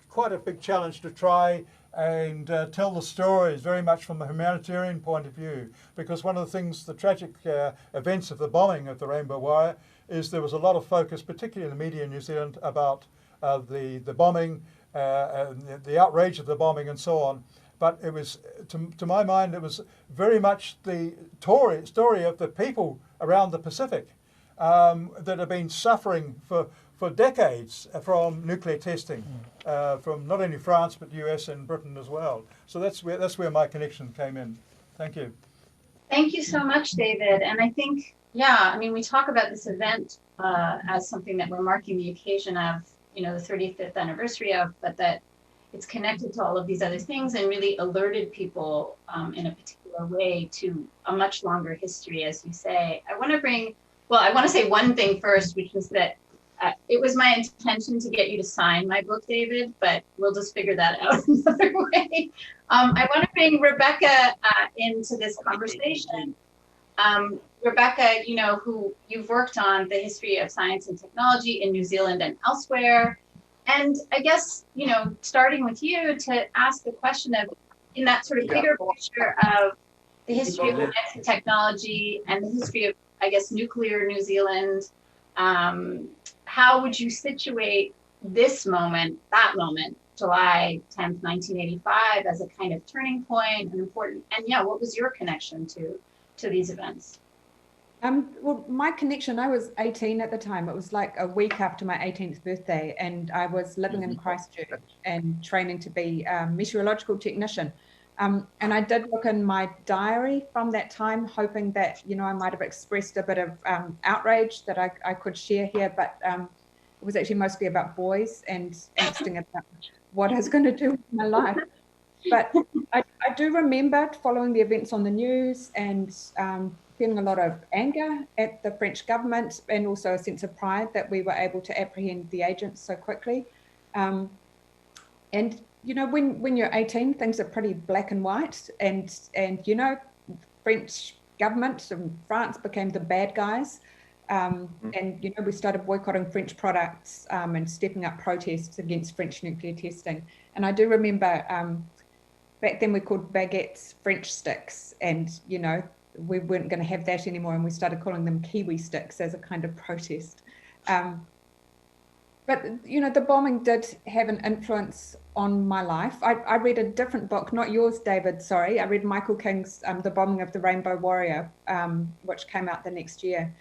quite a big challenge to try and tell the stories very much from a humanitarian point of view, because one of the things, the tragic events of the bombing of the Rainbow Warrior, is there was a lot of focus, particularly in the media in New Zealand, about the bombing, the outrage of the bombing and so on. But it was, to my mind, it was very much the story of the people around the Pacific that have been suffering for decades from nuclear testing, from not only France but the US and Britain as well. So that's where my connection came in. Thank you. Thank you so much, David. And I think, yeah, I mean, we talk about this event as something that we're marking the occasion of, the 35th anniversary of, but that it's connected to all of these other things and really alerted people in a particular way to a much longer history, as you say. I want to say one thing first, which is that it was my intention to get you to sign my book, David, but we'll just figure that out another way. I want to bring Rebecca into this conversation. Rebecca, who you've worked on the history of science and technology in New Zealand and elsewhere. And I guess, starting with you to ask the question of, in that sort of bigger picture of the history of science and technology and the history of, I guess, nuclear New Zealand, how would you situate this moment, that moment, July 10th, 1985, as a kind of turning point and important, and what was your connection to these events? Well, my connection, I was 18 at the time. It was like a week after my 18th birthday, and I was living in Christchurch and training to be a meteorological technician. And I did look in my diary from that time, hoping that, I might have expressed a bit of outrage that I could share here, but it was actually mostly about boys and angsting about what I was going to do with my life. But I do remember following the events on the news and feeling a lot of anger at the French government and also a sense of pride that we were able to apprehend the agents so quickly. And, when you're 18, things are pretty black and white. And French government and France became the bad guys. And, we started boycotting French products and stepping up protests against French nuclear testing. And I do remember back then we called baguettes French sticks, and, we weren't going to have that anymore, and we started calling them Kiwi sticks as a kind of protest. But, the bombing did have an influence on my life. I read a different book, not yours, David, sorry. I read Michael King's The Bombing of the Rainbow Warrior, which came out the next year.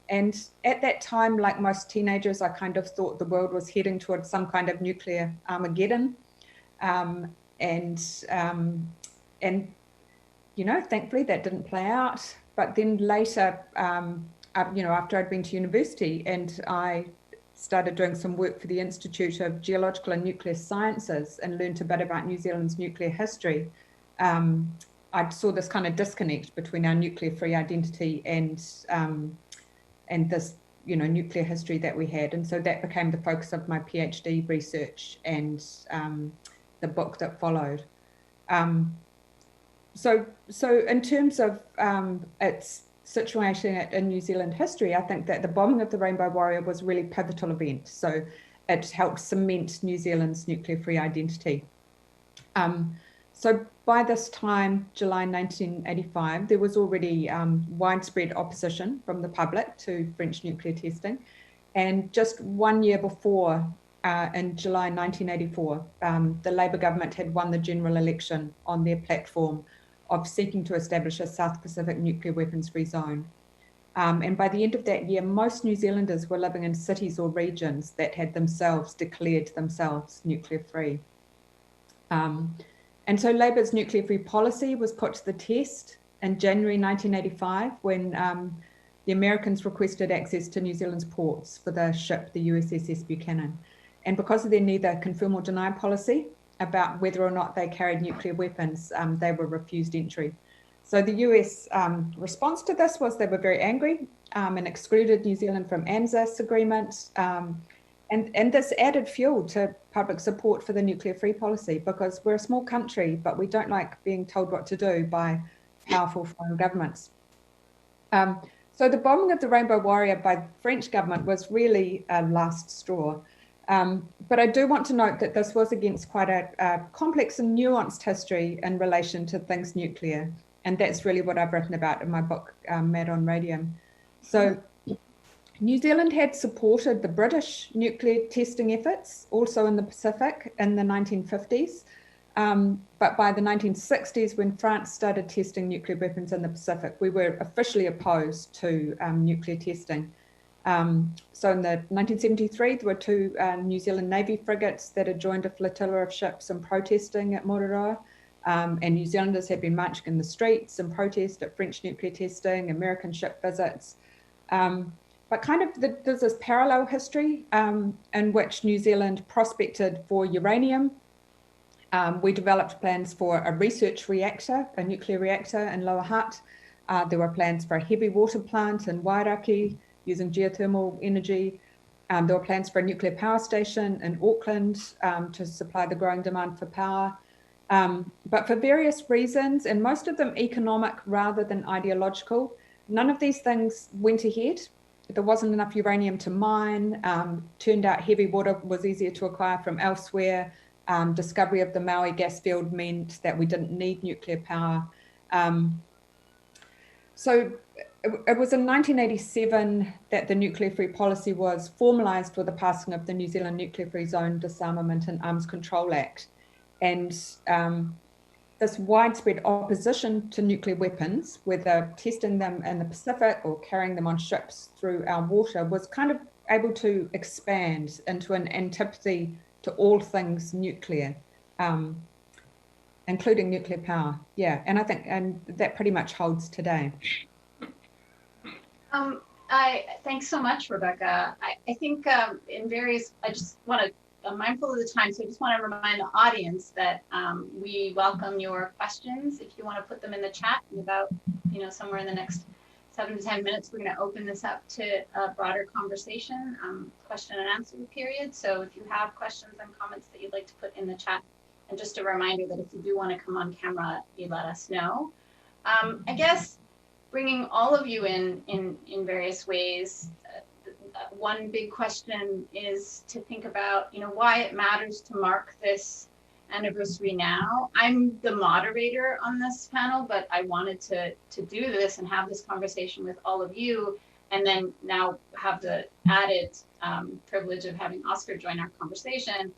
And at that time, like most teenagers, I kind of thought the world was heading towards some kind of nuclear Armageddon. Thankfully that didn't play out. But then later, after I'd been to university and I started doing some work for the Institute of Geological and Nuclear Sciences and learned a bit about New Zealand's nuclear history, I saw this kind of disconnect between our nuclear-free identity and this, nuclear history that we had. And so that became the focus of my PhD research and the book that followed. So in terms of its situating it in New Zealand history, I think that the bombing of the Rainbow Warrior was a really pivotal event. So it helped cement New Zealand's nuclear-free identity. So by this time, July 1985, there was already widespread opposition from the public to French nuclear testing. And just 1 year before, in July 1984, the Labour government had won the general election on their platform of seeking to establish a South Pacific nuclear weapons-free zone. And by the end of that year, most New Zealanders were living in cities or regions that had themselves declared themselves nuclear-free. And so Labour's nuclear-free policy was put to the test in January 1985 when the Americans requested access to New Zealand's ports for the ship, the USS Buchanan. And because of their neither confirm or deny policy about whether or not they carried nuclear weapons, they were refused entry. So the US response to this was they were very angry and excluded New Zealand from ANZUS agreement. And this added fuel to public support for the nuclear-free policy, because we're a small country, but we don't like being told what to do by powerful foreign governments. So the bombing of the Rainbow Warrior by the French government was really a last straw. But I do want to note that this was against quite a complex and nuanced history in relation to things nuclear. And that's really what I've written about in my book, Mad on Radium. So New Zealand had supported the British nuclear testing efforts, also in the Pacific, in the 1950s. But by the 1960s, when France started testing nuclear weapons in the Pacific, we were officially opposed to nuclear testing. So in 1973, there were two New Zealand Navy frigates that had joined a flotilla of ships in protesting at Mororoa. And New Zealanders had been marching in the streets in protest at French nuclear testing, American ship visits. But kind of there's this parallel history in which New Zealand prospected for uranium. We developed plans for a research reactor, a nuclear reactor in Lower Hutt. There were plans for a heavy water plant in Wairaki using geothermal energy. There were plans for a nuclear power station in Auckland to supply the growing demand for power. But for various reasons, and most of them economic rather than ideological, none of these things went ahead. There wasn't enough uranium to mine. Turned out heavy water was easier to acquire from elsewhere. Discovery of the Maui gas field meant that we didn't need nuclear power. So it was in 1987 that the nuclear-free policy was formalised with the passing of the New Zealand Nuclear-Free Zone Disarmament and Arms Control Act. And this widespread opposition to nuclear weapons, whether testing them in the Pacific or carrying them on ships through our water, was kind of able to expand into an antipathy to all things nuclear, including nuclear power. Yeah, and I think that pretty much holds today. Thanks so much, Rebecca. I think I just want to, I'm mindful of the time, so I just want to remind the audience that we welcome your questions. If you want to put them in the chat, in about, somewhere in the next 7 to 10 minutes, we're going to open this up to a broader conversation, question and answer period. So if you have questions and comments that you'd like to put in the chat, and just a reminder that if you do want to come on camera, you let us know. I guess bringing all of you in various ways, one big question is to think about, why it matters to mark this anniversary now. I'm the moderator on this panel, but I wanted to do this and have this conversation with all of you, and then now have the added privilege of having Oscar join our conversation,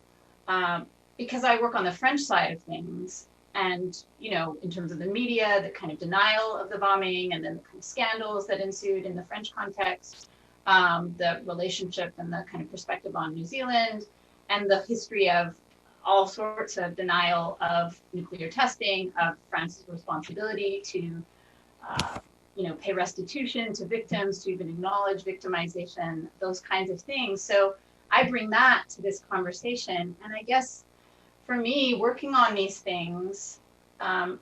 because I work on the French side of things. And, in terms of the media, the kind of denial of the bombing, and then the kind of scandals that ensued in the French context, the relationship and the kind of perspective on New Zealand, and the history of all sorts of denial of nuclear testing, of France's responsibility to, pay restitution to victims, to even acknowledge victimization, those kinds of things. So I bring that to this conversation. And I guess for me, working on these things,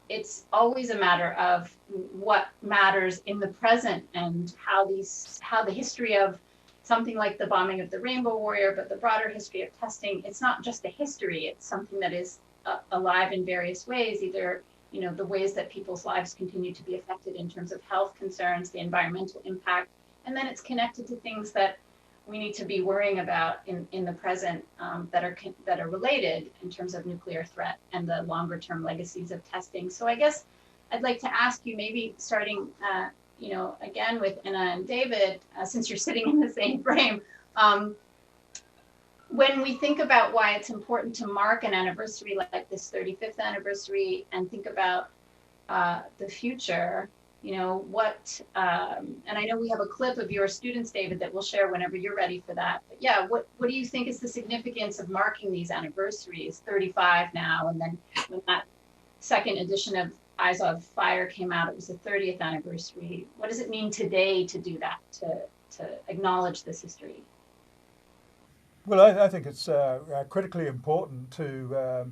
it's always a matter of what matters in the present, and how the history of something like the bombing of the Rainbow Warrior, but the broader history of testing, it's not just a history, it's something that is alive in various ways, either you know, the ways that people's lives continue to be affected in terms of health concerns, the environmental impact, and then it's connected to things that we need to be worrying about in the present that are related in terms of nuclear threat and the longer term legacies of testing. So I guess I'd like to ask you, maybe starting, you know, again with Anna and David, since you're sitting in the same frame, when we think about why it's important to mark an anniversary like this 35th anniversary and think about the future, you know, what, and I know we have a clip of your students, David, that we'll share whenever you're ready for that. But yeah, what do you think is the significance of marking these anniversaries, 35 now, and then when that second edition of Eyes on Fire came out, it was the 30th anniversary. What does it mean today to do that, to acknowledge this history? Well, I think it's critically important to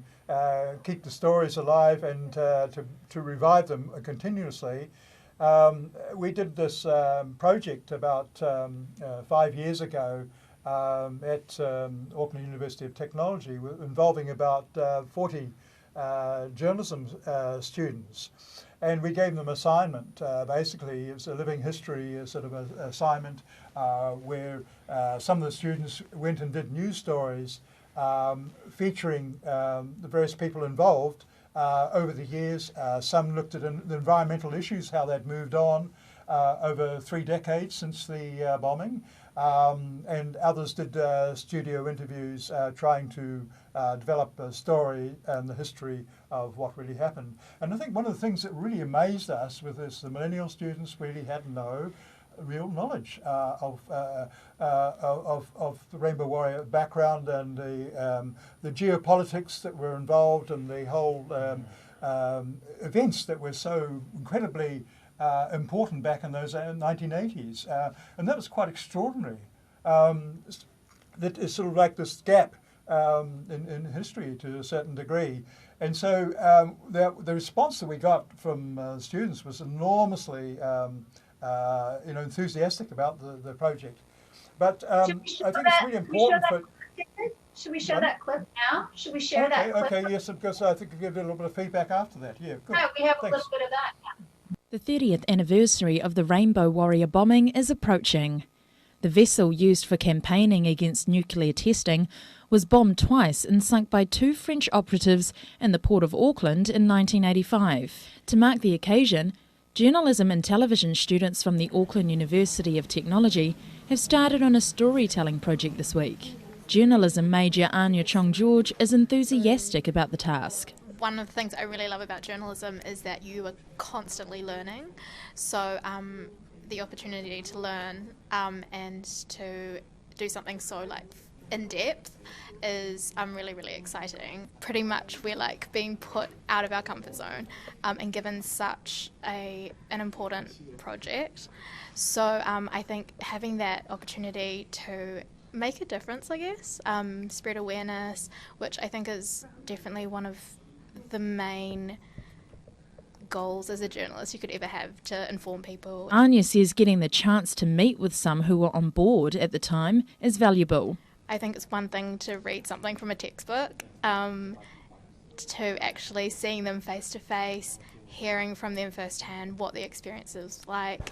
keep the stories alive and to revive them continuously. We did this project about 5 years ago at Auckland University of Technology, involving about 40 journalism students. And we gave them assignment. Basically, it was a living history sort of a assignment where some of the students went and did news stories featuring the various people involved over the years. Some looked at the environmental issues, how they'd moved on over 3 decades since the bombing. And others did studio interviews trying to develop a story and the history of what really happened. And I think one of the things that really amazed us with this, the millennial students really had no real knowledge of the Rainbow Warrior background and the geopolitics that were involved and the whole events that were so incredibly important back in those 1980s. And that was quite extraordinary. That is sort of like this gap in history to a certain degree. And so the response that we got from students was enormously enthusiastic about the project. But I think it's really important for... Should we share that clip now? Should we share that clip? Okay, yes, because I think we'll get a little bit of feedback after that. Yeah, good. No, we have a little bit of that. Yeah. The 30th anniversary of the Rainbow Warrior bombing is approaching. The vessel used for campaigning against nuclear testing was bombed twice and sunk by 2 French operatives in the port of Auckland in 1985. To mark the occasion, journalism and television students from the Auckland University of Technology have started on a storytelling project this week. Journalism major Anya Chong-George is enthusiastic about the task. One of the things I really love about journalism is that you are constantly learning. So the opportunity to learn and to do something so like in depth is really, really exciting. Pretty much we're like being put out of our comfort zone and given such an important project. So I think having that opportunity to make a difference, I guess, spread awareness, which I think is definitely one of the main goals as a journalist you could ever have, to inform people. Anya says getting the chance to meet with some who were on board at the time is valuable. I think it's one thing to read something from a textbook, to actually seeing them face to face, hearing from them firsthand what the experience is like,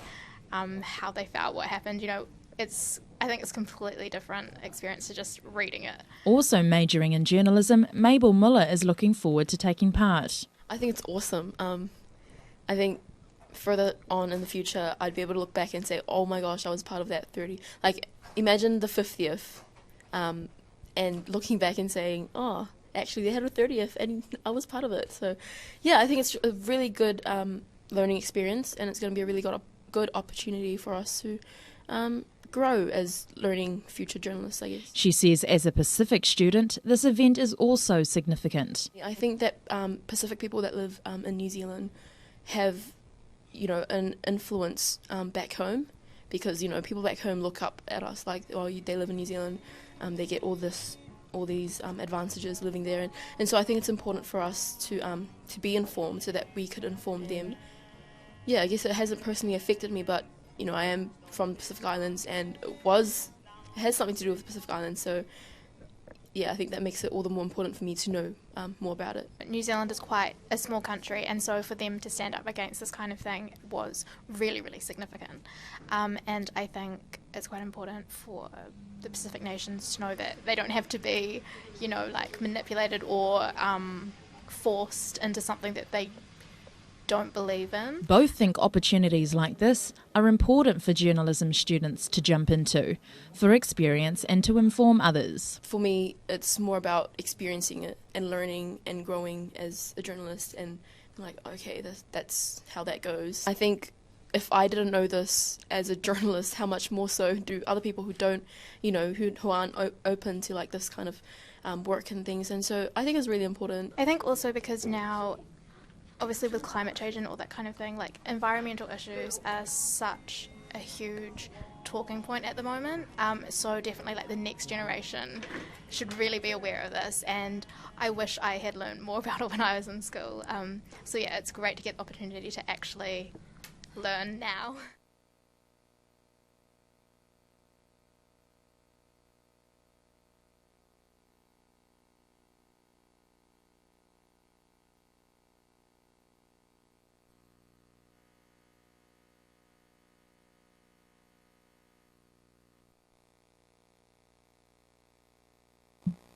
how they felt, what happened. You know, I think it's a completely different experience to just reading it. Also majoring in journalism, Mabel Muller is looking forward to taking part. I think it's awesome. I think further on in the future, I'd be able to look back and say, oh my gosh, I was part of that 30. Like, imagine the 50th, and looking back and saying, oh, actually they had a 30th and I was part of it. So, yeah, I think it's a really good learning experience, and it's going to be a really good opportunity for us to grow as learning future journalists, I guess. She says as a Pacific student, this event is also significant. I think that Pacific people that live in New Zealand have, an influence back home, because, people back home look up at us like, oh, they live in New Zealand, they get all these advantages living there. And so I think it's important for us to be informed so that we could inform them. Yeah, I guess it hasn't personally affected me, but I am from the Pacific Islands, and it has something to do with the Pacific Islands, so yeah, I think that makes it all the more important for me to know more about it. New Zealand is quite a small country, and so for them to stand up against this kind of thing was really, really significant. And I think it's quite important for the Pacific nations to know that they don't have to be, you know, like manipulated or forced into something that they don't believe in. Both think opportunities like this are important for journalism students to jump into, for experience and to inform others. For me, it's more about experiencing it and learning and growing as a journalist, and like, okay, that's how that goes. I think if I didn't know this as a journalist, how much more so do other people who don't, you know, who aren't open to like this kind of work and things. And so I think it's really important. I think also because now, obviously with climate change and all that kind of thing, like environmental issues are such a huge talking point at the moment. So definitely like the next generation should really be aware of this, and I wish I had learned more about it when I was in school. So yeah, it's great to get the opportunity to actually learn now.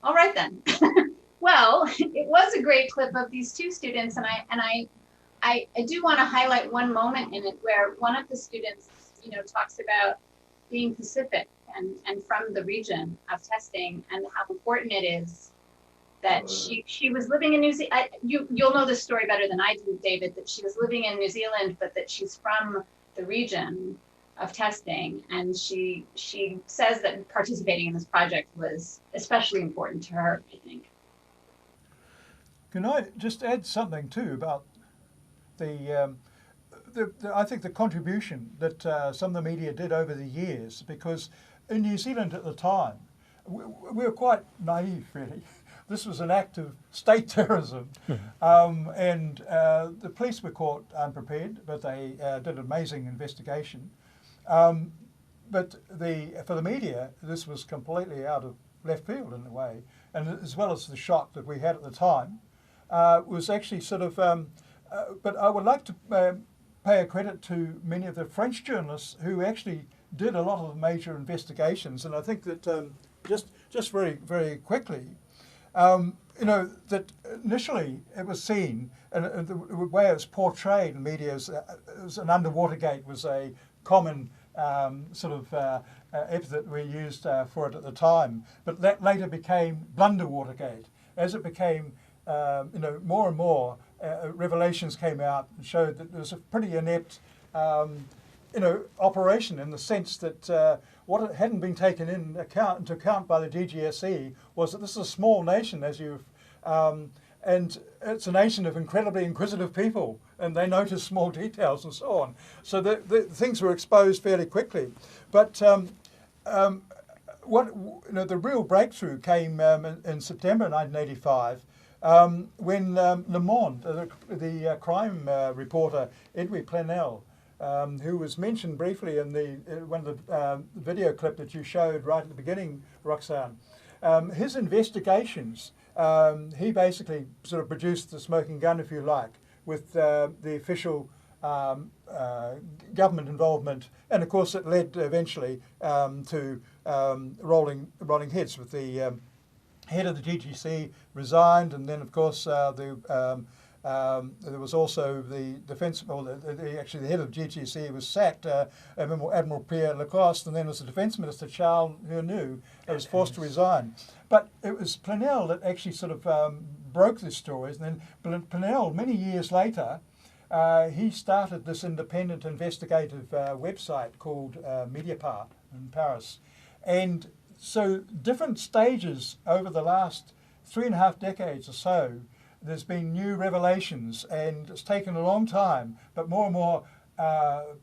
All right then. Well, it was a great clip of these two students, and I do want to highlight one moment in it where one of the students, you know, talks about being Pacific and from the region of testing, and how important it is that she was living in New Zealand. You'll know this story better than I do, David, that she was living in New Zealand, but that she's from the region of testing, and she says that participating in this project was especially important to her, I think. Can I just add something too about I think the contribution that some of the media did over the years, because in New Zealand at the time, we were quite naive really. This was an act of state terrorism, and the police were caught unprepared, but they did an amazing investigation. But for the media, this was completely out of left field in a way, and as well as the shock that we had at the time, was actually sort of. But I would like to pay a credit to many of the French journalists who actually did a lot of the major investigations, and I think that just very very quickly, you know, that initially it was seen, and the way it was portrayed in media as an underwater gate was a common sort of epithet we used for it at the time, but that later became Blunder Watergate. As it became, you know, more and more revelations came out and showed that there was a pretty inept, you know, operation, in the sense that what hadn't been taken into account by the DGSE was that this is a small nation, as you've, and it's a nation of incredibly inquisitive people, and they notice small details and so on. So the things were exposed fairly quickly. But what, you know, the real breakthrough came in September 1985, when Le Monde, the crime reporter Edwy Plenel, who was mentioned briefly in one of the video clip that you showed right at the beginning, Roxanne, his investigations, he basically sort of produced the smoking gun, if you like, with the official government involvement, and of course it led eventually to rolling heads, with the head of the DGC resigned, and then of course there was also the defence, or actually the head of the DGC was sacked, Admiral Pierre Lacoste, and then it was the Defence Minister Charles Hurneau that was forced to resign. But it was Plenel that actually sort of broke these stories, and then Plenel, many years later, he started this independent investigative website called Mediapart in Paris. And so different stages over the last 3.5 decades or so, there's been new revelations, and it's taken a long time, but more and more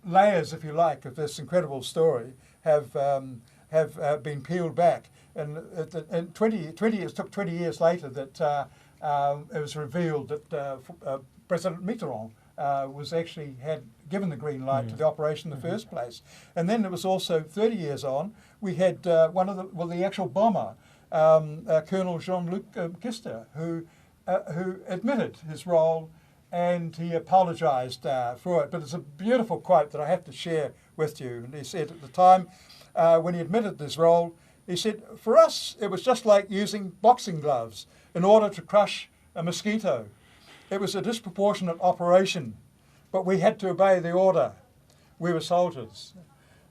layers, if you like, of this incredible story have been peeled back. And it took 20 years later that it was revealed that President Mitterrand had given the green light to the operation in the first place. And then it was also 30 years on, we had the actual bomber, Colonel Jean-Luc Gister, who admitted his role, and he apologised for it. But it's a beautiful quote that I have to share with you. And he said at the time, when he admitted this role, he said, "For us, it was just like using boxing gloves in order to crush a mosquito. It was a disproportionate operation, but we had to obey the order. We were soldiers."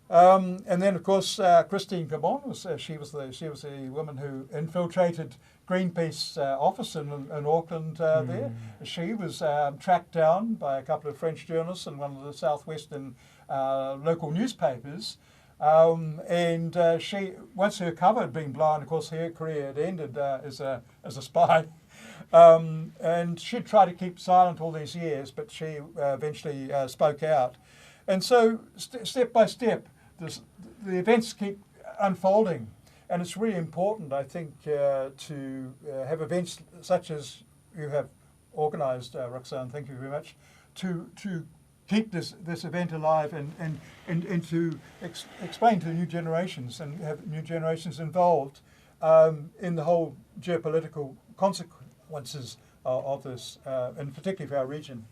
And then, of course, Christine Cabon, she was the woman who infiltrated Greenpeace office in Auckland there. She was tracked down by a couple of French journalists in one of the southwestern local newspapers. And she, once her cover had been blown, of course, her career had ended as a spy. And she'd tried to keep silent all these years, but she eventually spoke out. And so, step by step, the events keep unfolding. And it's really important, I think, to have events such as you have organised, Roxanne, thank you very much, to keep this event alive and to explain to new generations and have new generations involved in the whole geopolitical consequences of this, and particularly for our region.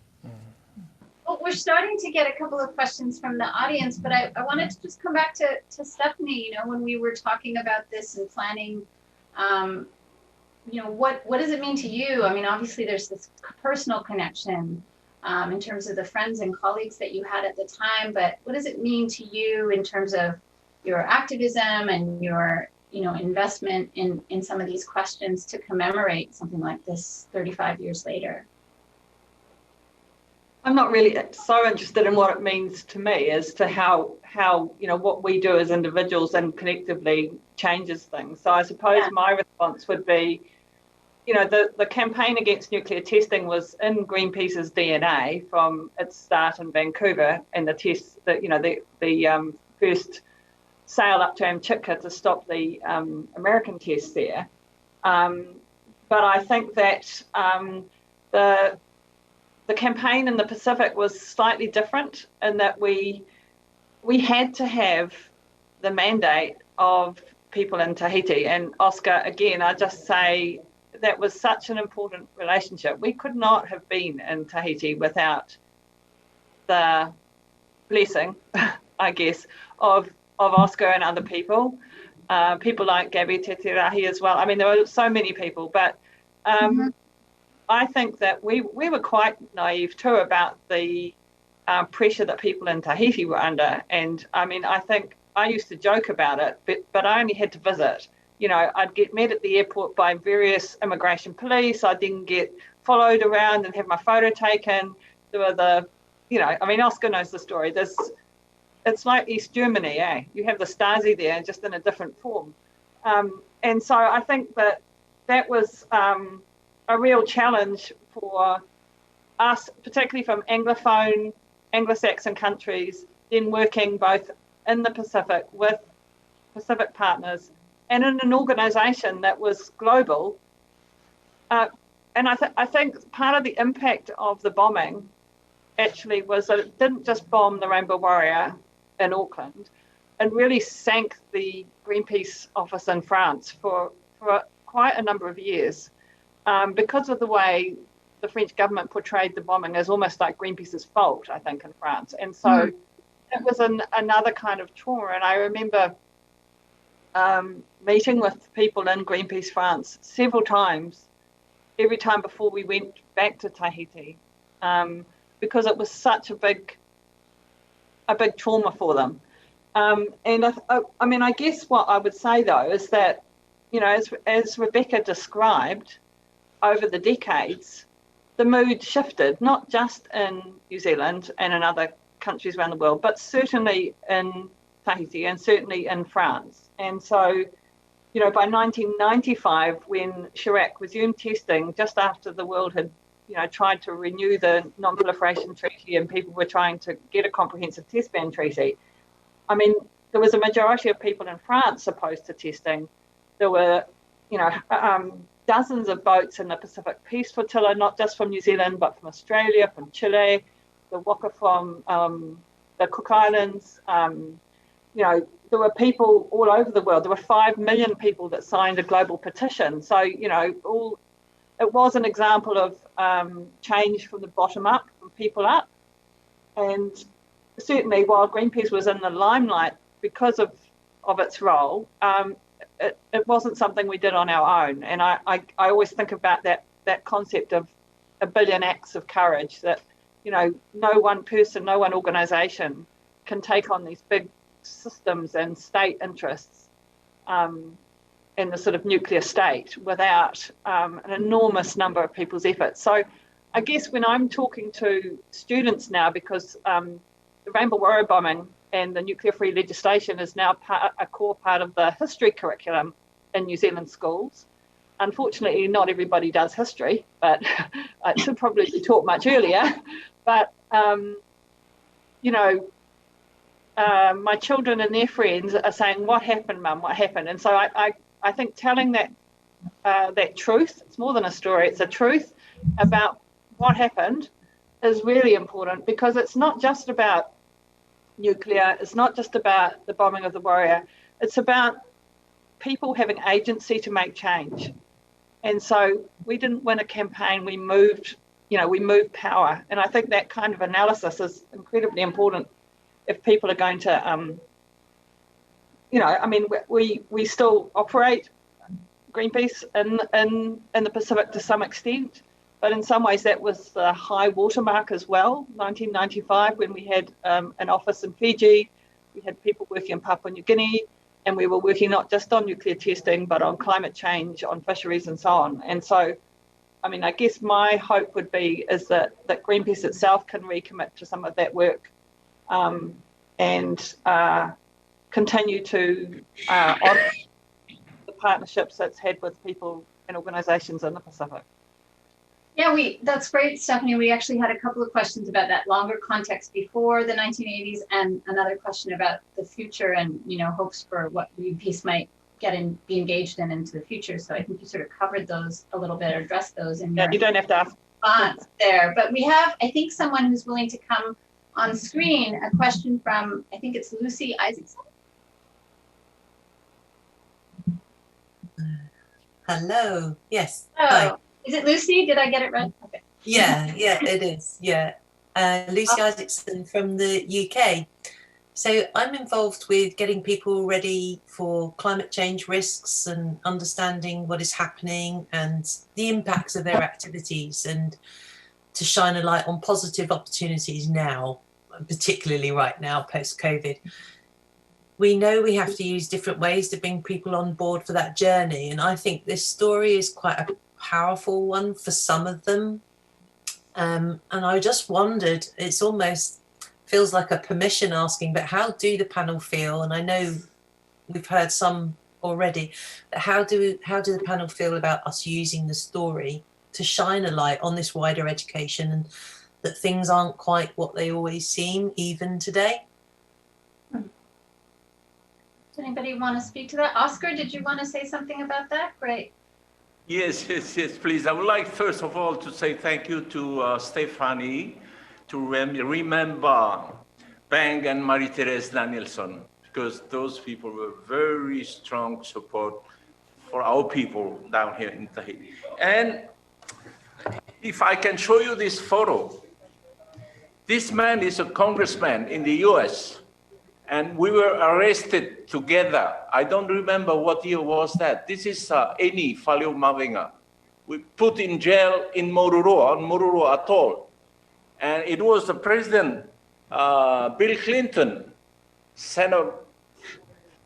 Well, we're starting to get a couple of questions from the audience, but I wanted to just come back to Stephanie. You know, when we were talking about this and planning, you know, what does it mean to you? I mean, obviously there's this personal connection in terms of the friends and colleagues that you had at the time, but what does it mean to you in terms of your activism and your, you know, investment in some of these questions to commemorate something like this 35 years later? I'm not really so interested in what it means to me as to how you know, what we do as individuals and collectively changes things. So I suppose my response would be, you know, the campaign against nuclear testing was in Greenpeace's DNA from its start in Vancouver, and the tests that, you know, the first sail up to Amchitka to stop the American tests there. But I think that the campaign in the Pacific was slightly different in that we had to have the mandate of people in Tahiti. And Oscar, again, I just say that was such an important relationship. We could not have been in Tahiti without the blessing, I guess, of Oscar and other people, people like Gabby Tetirahi as well. I mean, there were so many people, but I think that we were quite naive too about the pressure that people in Tahiti were under. And I mean, I think I used to joke about it, but I only had to visit. You know, I'd get met at the airport by various immigration police. I'd then get followed around and have my photo taken. There were you know, I mean, Oscar knows the story. It's like East Germany, eh? You have the Stasi there, just in a different form. And so I think that was a real challenge for us, particularly from Anglophone, Anglo-Saxon countries, then working both in the Pacific with Pacific partners and in an organisation that was global. And I think part of the impact of the bombing actually was that it didn't just bomb the Rainbow Warrior in Auckland, and really sank the Greenpeace office in France for quite a number of years. Because of the way the French government portrayed the bombing as almost like Greenpeace's fault, I think, in France. And so it was another kind of trauma. And I remember meeting with people in Greenpeace France several times, every time before we went back to Tahiti, because it was such a big trauma for them. And I mean, I guess what I would say, though, is that, you know, as Rebecca described, over the decades, the mood shifted, not just in New Zealand and in other countries around the world, but certainly in Tahiti and certainly in France. And so, you know, by 1995, when Chirac resumed testing, just after the world had, you know, tried to renew the non-proliferation treaty and people were trying to get a comprehensive test ban treaty, I mean, there was a majority of people in France opposed to testing. There were, you know, dozens of boats in the Pacific Peace Flotilla, not just from New Zealand, but from Australia, from Chile, the Waka from the Cook Islands, there were people all over the world. There were 5 million people that signed a global petition. So, it was an example of change from the bottom up, from people up. And certainly while Greenpeace was in the limelight because of its role, it wasn't something we did on our own. And I always think about that concept of a billion acts of courage, that, no one person, no one organisation can take on these big systems and state interests in the sort of nuclear state without an enormous number of people's efforts. So I guess when I'm talking to students now, because the Rainbow Warrior bombing and the nuclear-free legislation is now a core part of the history curriculum in New Zealand schools. Unfortunately, not everybody does history, but it should probably be taught much earlier. But, my children and their friends are saying, "What happened, Mum? What happened?" And so I think telling that truth, it's more than a story, it's a truth about what happened, is really important, because it's not just about nuclear, it's not just about the bombing of the Warrior, it's about people having agency to make change. And so we didn't win a campaign, we moved power. And I think that kind of analysis is incredibly important if people are going to, we still operate Greenpeace in the Pacific to some extent, but in some ways that was the high watermark as well. 1995, when we had an office in Fiji, we had people working in Papua New Guinea, and we were working not just on nuclear testing, but on climate change, on fisheries and so on. And so, I guess my hope would be is that Greenpeace itself can recommit to some of that work and continue to honour the partnerships it's had with people and organisations in the Pacific. Yeah, that's great, Stephanie. We actually had a couple of questions about that longer context before the 1980s, and another question about the future and, hopes for what Greenpeace might be engaged in into the future. So I think you sort of covered those a little bit, or addressed those in your you don't have to ask response there. But we have, I think, someone who's willing to come on screen, a question from, I think it's Lucy Isaacson. Hello. Yes. Oh, hi. Is it Lucy? Did I get it right? Okay. Yeah, it is. Yeah. Lucy Isaacson from the UK. So I'm involved with getting people ready for climate change risks and understanding what is happening and the impacts of their activities, and to shine a light on positive opportunities now, particularly right now, post-COVID. We know we have to use different ways to bring people on board for that journey. And I think this story is quite a powerful one for some of them. And I just wondered, it's almost feels like a permission asking, but how do the panel feel? And I know we've heard some already, but how do the panel feel about us using the story to shine a light on this wider education, and that things aren't quite what they always seem, even today? Does anybody want to speak to that? Oscar, did you want to say something about that? Great. Yes, please. I would like, first of all, to say thank you to Stephanie, to remember Bang and Marie-Therese Danielson, because those people were very strong support for our people down here in Tahiti. And if I can show you this photo, this man is a congressman in the US, and we were arrested together. I don't remember what year was that. This is Eni Falio Mavinga. We put in jail in Moruroa, on Moruroa Atoll. And it was the President, Bill Clinton, sent a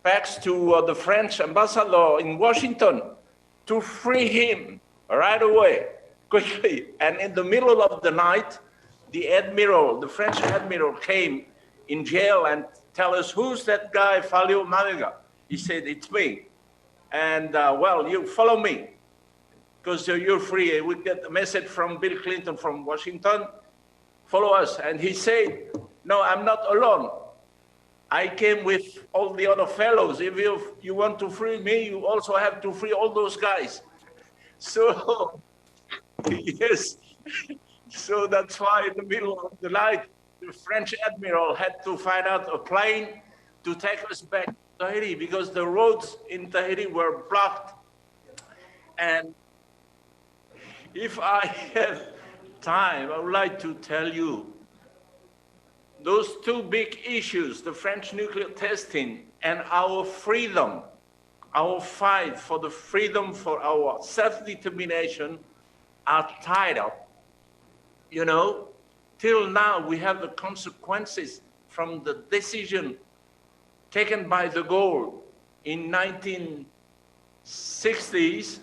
fax to the French ambassador in Washington to free him right away, quickly. And in the middle of the night, the admiral, the French admiral, came in jail and tell us, who's that guy, Falio Mavinga? He said, it's me. And well, you follow me, because you're free. We get a message from Bill Clinton from Washington, follow us. And he said, no, I'm not alone. I came with all the other fellows. If you want to free me, you also have to free all those guys. So, yes. So that's why in the middle of the night, the French admiral had to find out a plane to take us back to Tahiti because the roads in Tahiti were blocked. And if I have time, I would like to tell you those two big issues, the French nuclear testing and our freedom, our fight for the freedom for our self-determination are tied up. You know, till now we have the consequences from the decision taken by de Gaulle in 1960s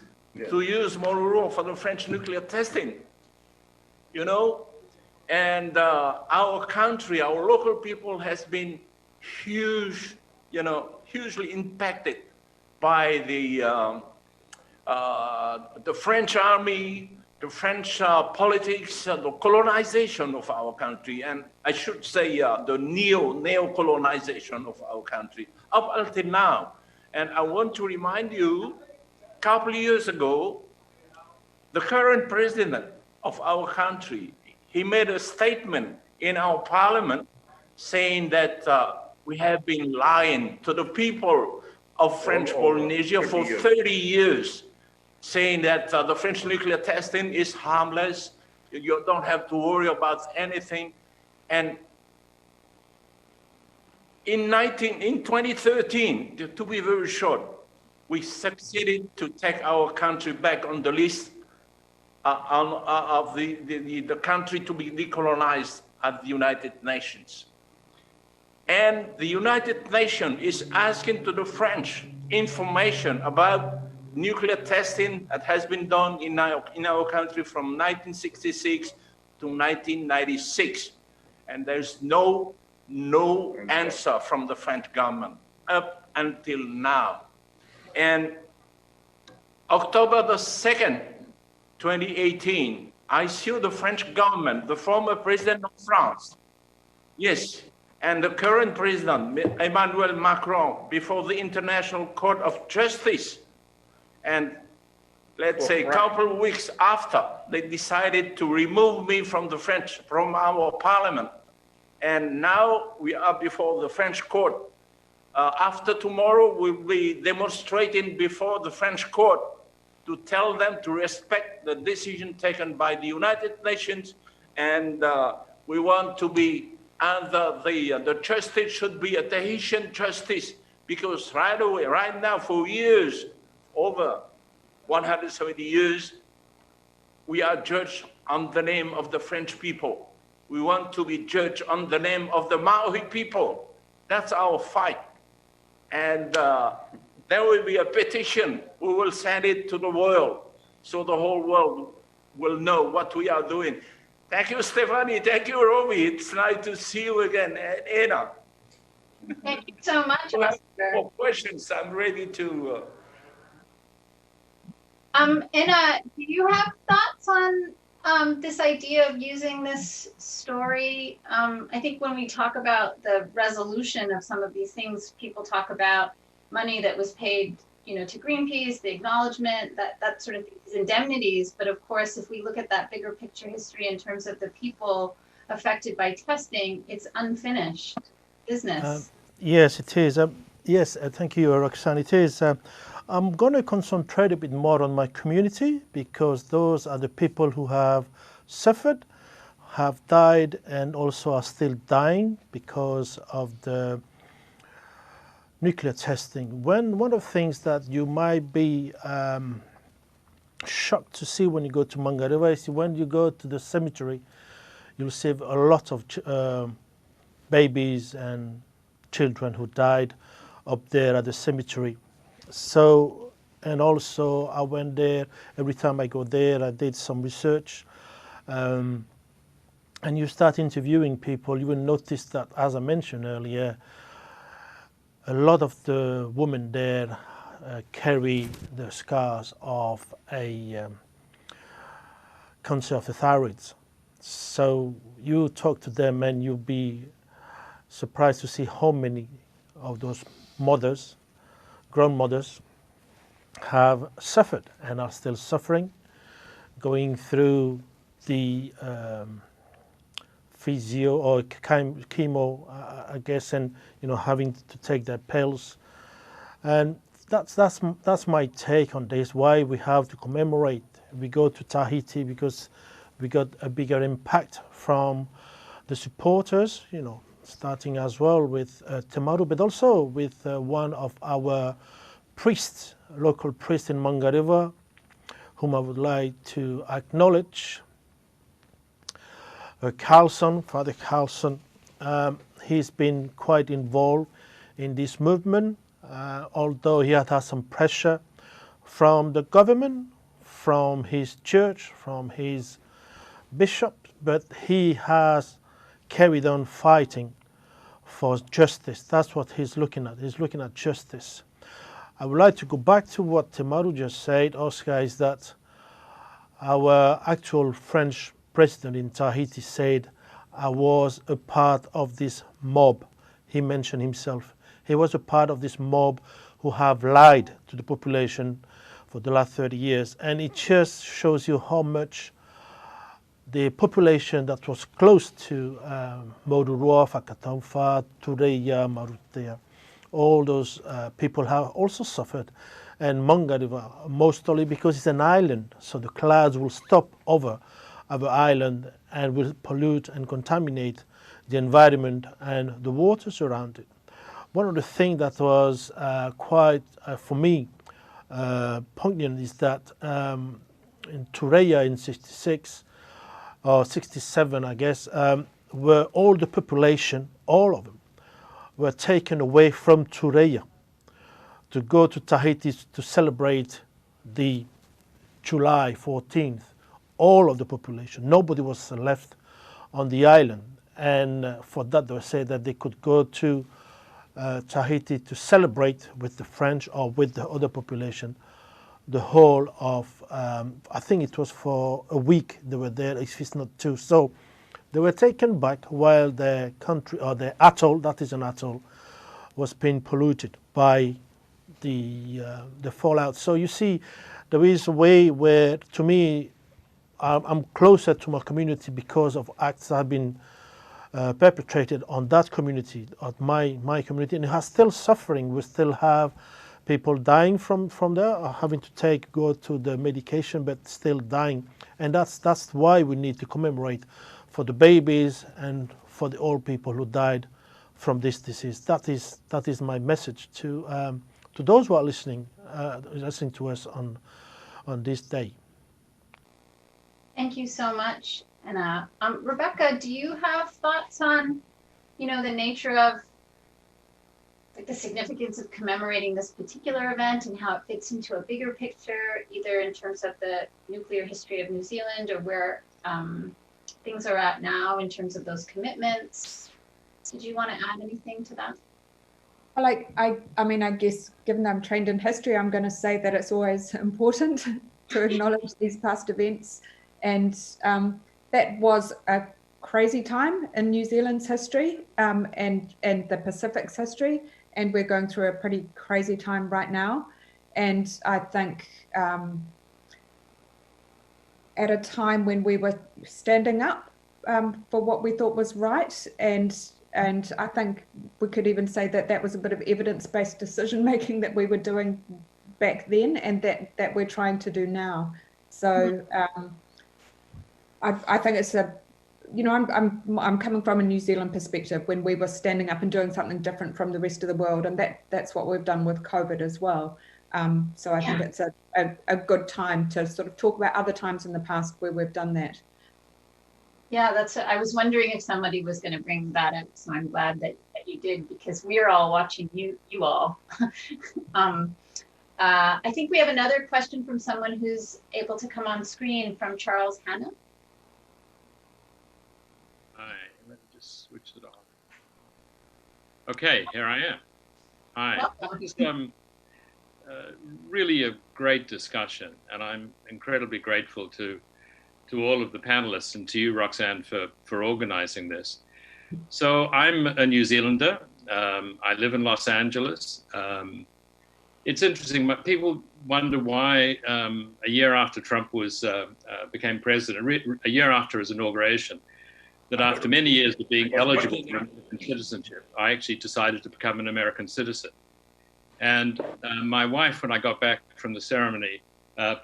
to use Manuireva for the French nuclear testing, you know? And our country, our local people has been hugely impacted by the French army, the French politics, the colonization of our country, and I should say the neo-colonization of our country up until now. And I want to remind you, a couple of years ago, the current president of our country, he made a statement in our parliament saying that we have been lying to the people of French Polynesia for 30 years, saying that the French nuclear testing is harmless, you don't have to worry about anything. And in 2013, to be very short, we succeeded to take our country back on the list of the country to be decolonized at the United Nations. And the United Nations is asking to the French information about nuclear testing that has been done in our country from 1966 to 1996. And there's no answer from the French government up until now. And October the 2nd, 2018, I sued the French government, the former president of France, yes, and the current president, Emmanuel Macron, before the International Court of Justice. And let's say a couple of weeks after, they decided to remove me from our parliament. And now we are before the French court. After tomorrow, we'll be demonstrating before the French court to tell them to respect the decision taken by the United Nations. And we want to be under the justice should be a Tahitian justice, because right now, for years, over 170 years, we are judged on the name of the French people. We want to be judged on the name of the Maori people. That's our fight. And there will be a petition. We will send it to the world so the whole world will know what we are doing. Thank you, Stephanie. Thank you, Robie. It's nice to see you again. And Anna. Thank you so much. For questions, I'm ready to. Anna, do you have thoughts on this idea of using this story? I think when we talk about the resolution of some of these things, people talk about money that was paid, to Greenpeace, the acknowledgement, that sort of these indemnities. But of course, if we look at that bigger picture history in terms of the people affected by testing, it's unfinished business. Yes, it is. Yes, thank you, Roxanne. It is. I'm going to concentrate a bit more on my community, because those are the people who have suffered, have died, and also are still dying because of the nuclear testing. One of the things that you might be shocked to see when you go to Manuireva is when you go to the cemetery, you'll see a lot of babies and children who died up there at the cemetery. So, and also I went there, every time I go there, I did some research, and you start interviewing people, you will notice that, as I mentioned earlier, a lot of the women there carry the scars of a cancer of the thyroid. So you talk to them and you'll be surprised to see how many of those mothers, grown mothers, have suffered and are still suffering, going through the physio or chemo, I guess, and having to take their pills. And that's my take on this. Why we have to commemorate. We go to Tahiti because we got a bigger impact from the supporters, starting as well with Te Maru, but also with one of our priests, local priest in Manuireva, whom I would like to acknowledge. Carlson, Father Carlson, he's been quite involved in this movement, although he had some pressure from the government, from his church, from his bishop, but he has carried on fighting for justice. That's what he's looking at. He's looking at justice. I would like to go back to what Te Maru just said, Oscar, is that our actual French president in Tahiti said, I was a part of this mob. He mentioned himself. He was a part of this mob who have lied to the population for the last 30 years. And it just shows you how much the population that was close to Moruroa, Whakatauwha, Tureia, Marutea, all those people have also suffered. And Manuireva, mostly because it's an island, so the clouds will stop over our island and will pollute and contaminate the environment and the waters around it. One of the things that was quite, for me, poignant is that in Tureia in 66, or 67, I guess, where all the population, all of them, were taken away from Tureia to go to Tahiti to celebrate the July 14th. All of the population, nobody was left on the island. And for that, they said that they could go to Tahiti to celebrate with the French or with the other population the whole of, I think it was for a week they were there, if it's not two. So they were taken back while their country, or their atoll, that is an atoll, was being polluted by the fallout. So you see, there is a way where, to me, I'm closer to my community because of acts that have been perpetrated on that community, on my community, and it has still suffering. We still have people dying from there, or having to go to the medication, but still dying. And that's why we need to commemorate for the babies and for the old people who died from this disease. That is my message to those who are listening to us on this day. Thank you so much, Anna. Rebecca, do you have thoughts on, the nature of the significance of commemorating this particular event and how it fits into a bigger picture, either in terms of the nuclear history of New Zealand or where things are at now in terms of those commitments? Did you want to add anything to that? I guess given that I'm trained in history, I'm going to say that it's always important to acknowledge these past events. And that was a crazy time in New Zealand's history and the Pacific's history. And we're going through a pretty crazy time right now. And I think at a time when we were standing up for what we thought was right, and I think we could even say that was a bit of evidence-based decision-making that we were doing back then and that we're trying to do now. So I think it's I'm coming from a New Zealand perspective when we were standing up and doing something different from the rest of the world, and that's what we've done with COVID as well. So I think it's a good time to sort of talk about other times in the past where we've done that. Yeah, I was wondering if somebody was going to bring that up, so I'm glad that you did, because we're all watching you all. I think we have another question from someone who's able to come on screen, from Charles Hanna. Hi, let me just switch it off. Okay, here I am. Hi. This is really a great discussion, and I'm incredibly grateful to all of the panelists and to you, Roxanne, for organizing this. So I'm a New Zealander. I live in Los Angeles. It's interesting, but people wonder why a year after Trump became president, a year after his inauguration, that after many years of being eligible for American citizenship, I actually decided to become an American citizen. And my wife, when I got back from the ceremony,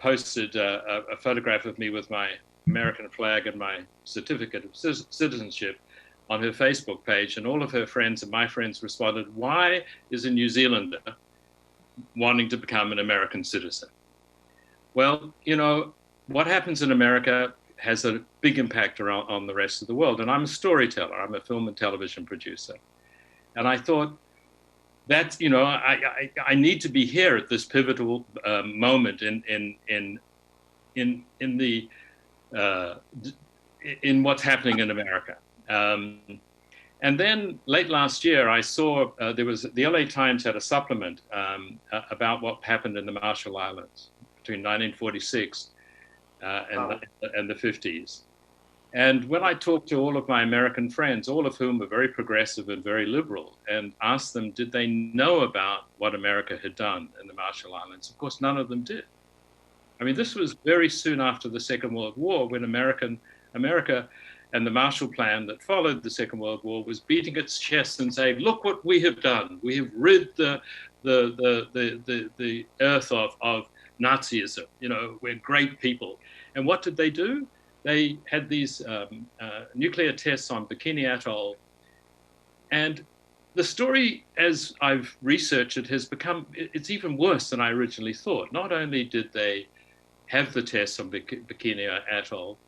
posted a photograph of me with my American flag and my certificate of citizenship on her Facebook page, and all of her friends and my friends responded, "Why is a New Zealander wanting to become an American citizen?" Well, you know, what happens in America has a big impact on the rest of the world. And I'm a storyteller. I'm a film and television producer. And I thought, that's, you know, I need to be here at this pivotal moment in what's happening in America. And then late last year, I saw the LA Times had a supplement about what happened in the Marshall Islands between 1946 and the 50s. And when I talked to all of my American friends, all of whom were very progressive and very liberal, and asked them, did they know about what America had done in the Marshall Islands? Of course, none of them did. I mean, this was very soon after the Second World War, when America and the Marshall Plan that followed the Second World War was beating its chest and saying, look what we have done. We have rid the earth of Nazism. You know, we're great people. And what did they do? They had these nuclear tests on Bikini Atoll. And the story, as I've researched it, has become, it's even worse than I originally thought. Not only did they have the tests on Bikini Atoll,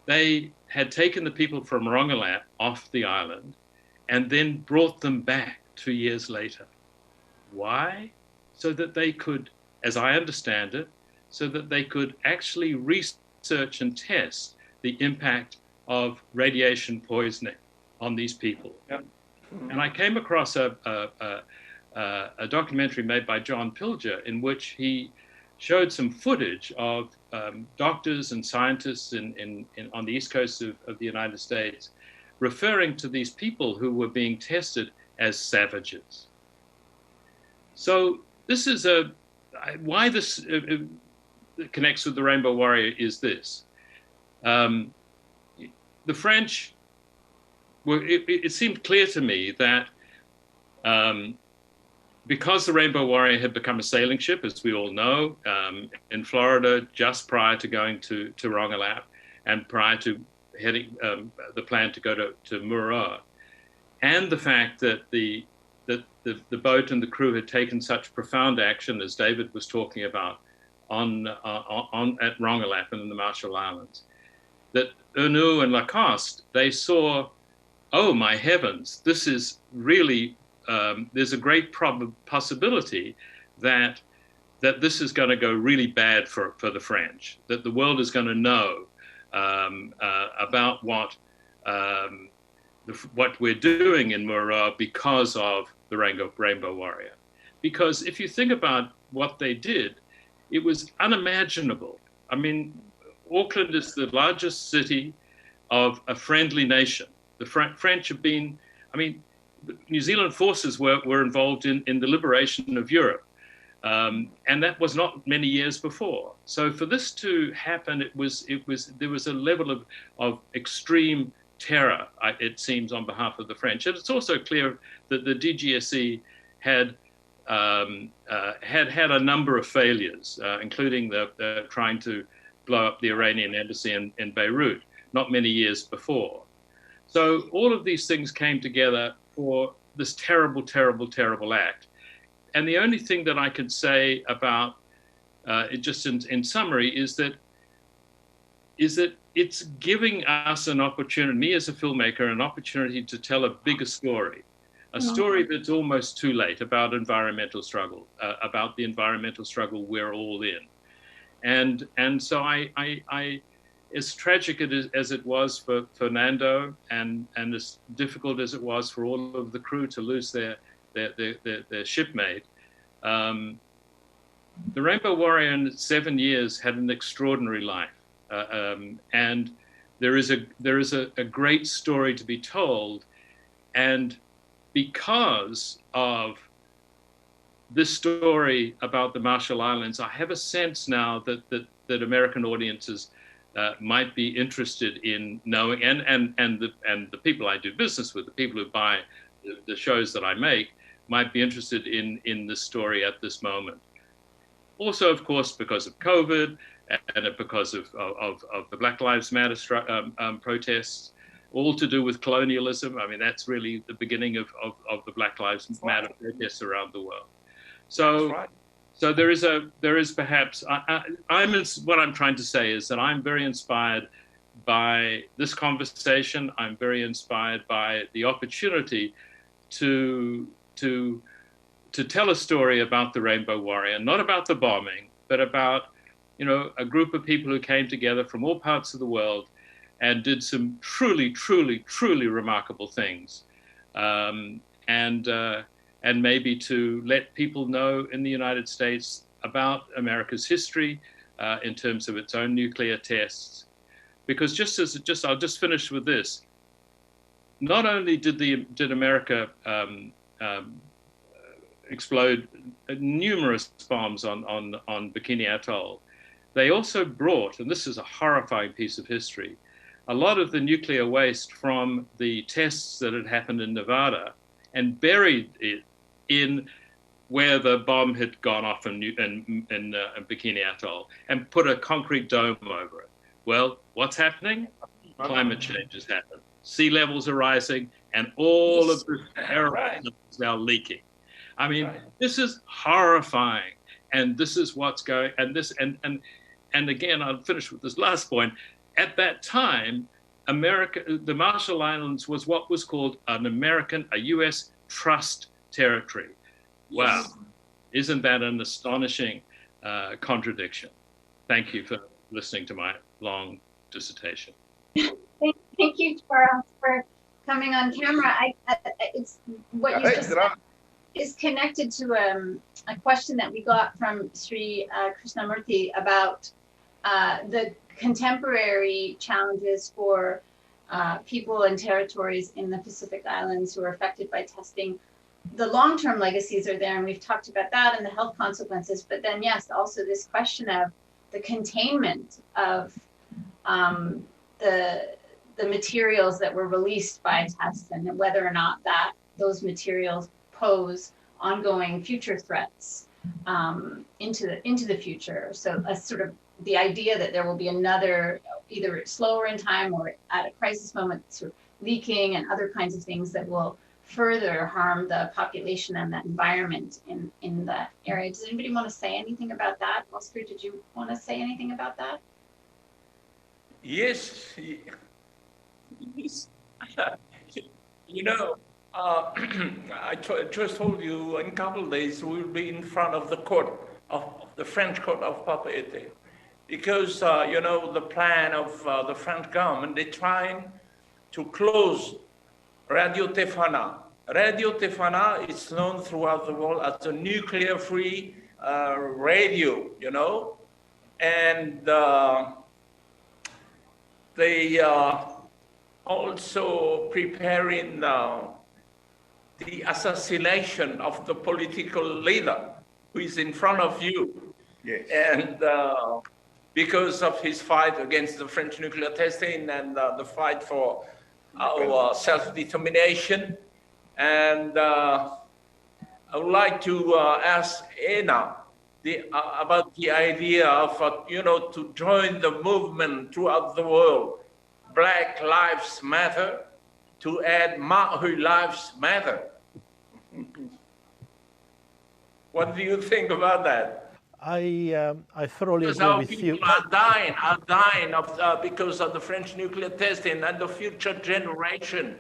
they had taken the people from Rongelap off the island and then brought them back 2 years later. Why? So that they could, as I understand it, so that they could actually research and test the impact of radiation poisoning on these people. Yep. And I came across a documentary made by John Pilger in which he showed some footage of doctors and scientists on the east coast of the United States referring to these people who were being tested as savages. So this is why this connects with the Rainbow Warrior is this. The French, it seemed clear to me that because the Rainbow Warrior had become a sailing ship, as we all know, in Florida just prior to going to Rongelap and prior to heading the plan to go to Mururoa, and the fact that the boat and the crew had taken such profound action, as David was talking about, at Rongelap and in the Marshall Islands, that Unu and Lacoste, they saw, oh my heavens, this is really, there's a great possibility that this is going to go really bad for the French, that the world is going to know about what we're doing in Mururoa because of the Rainbow Warrior. Because if you think about what they did, it was unimaginable. I mean, Auckland is the largest city of a friendly nation. The French have been, I mean, New Zealand forces were involved in the liberation of Europe. And that was not many years before. So for this to happen, there was a level of extreme terror, it seems, on behalf of the French. And it's also clear that the DGSE had a number of failures, including the trying to blow up the Iranian embassy in Beirut, not many years before. So all of these things came together for this terrible, terrible, terrible act. And the only thing that I could say about it, just in summary, is that it's giving us an opportunity, me as a filmmaker, an opportunity to tell a bigger story, a story that's almost too late about environmental struggle, about the environmental struggle we're all in. And so I as tragic as it was for Fernando, and as difficult as it was for all of the crew to lose their shipmate, the Rainbow Warrior in 7 years had an extraordinary life, and there is a great story to be told, and because of this story about the Marshall Islands, I have a sense now that American audiences might be interested in knowing, and the people I do business with, the people who buy the shows that I make, might be interested in this story at this moment. Also, of course, because of COVID and because of the Black Lives Matter protests, all to do with colonialism. I mean, that's really the beginning of the Black Lives Matter protests around the world. So, so there is perhaps, what I'm trying to say is that I'm very inspired by this conversation. I'm very inspired by the opportunity to tell a story about the Rainbow Warrior, not about the bombing, but about, you know, a group of people who came together from all parts of the world and did some truly, truly, truly remarkable things. And maybe to let people know in the United States about America's history in terms of its own nuclear tests. Because I'll just finish with this. Not only did America explode numerous bombs on Bikini Atoll, they also brought, and this is a horrifying piece of history, a lot of the nuclear waste from the tests that had happened in Nevada and buried it in where the bomb had gone off in Bikini Atoll and put a concrete dome over it. Well, what's happening? Climate change has happened. Sea levels are rising, and all of the terrible is now leaking. I mean, this is horrifying, and this is what's going. And again, I'll finish with this last point. At that time, America, the Marshall Islands was what was called a U.S. trust territory. Wow, isn't that an astonishing contradiction? Thank you for listening to my long dissertation. Thank you, Charles, for coming on camera. It's what you just said is connected to a question that we got from Sri Krishnamurti about the contemporary challenges for people and territories in the Pacific Islands who are affected by testing. The long-term legacies are there, and we've talked about that and the health consequences. But then, yes, also this question of the containment of the materials that were released by tests, and whether or not that those materials pose ongoing future threats into the future. So a sort of the idea that there will be another, either slower in time or at a crisis moment, sort of leaking and other kinds of things that will further harm the population and the environment in that area. Does anybody want to say anything about that? Oscar, did you want to say anything about that? Yes. You know, I just told you in a couple of days we'll be in front of the court of the French court of propriété, because you know, the plan of the French government, they're trying to close Radio Tefana. Radio Tefana is known throughout the world as a nuclear-free radio, you know, and they are also preparing the assassination of the political leader who is in front of you. Yes. And because of his fight against the French nuclear testing and the fight for our self-determination. And I would like to ask Anna about the idea of, you know, to join the movement throughout the world, Black Lives Matter, to add Maori Lives Matter. What do you think about that? I thoroughly because agree our with people you. are dying of, because of the French nuclear testing, and the future generation.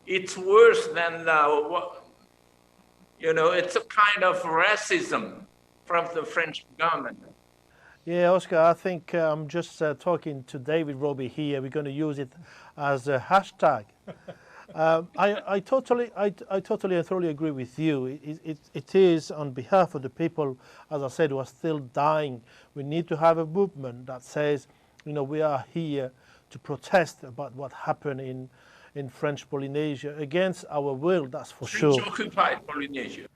It's worse than, you know, it's a kind of racism from the French government. Yeah, Oscar, I think I'm just talking to David Robie here. We're going to use it as a hashtag. I totally and thoroughly agree with you. It is on behalf of the people, as I said, who are still dying. We need to have a movement that says, you know, we are here to protest about what happened in French Polynesia against our will, that's for sure. French occupied Polynesia.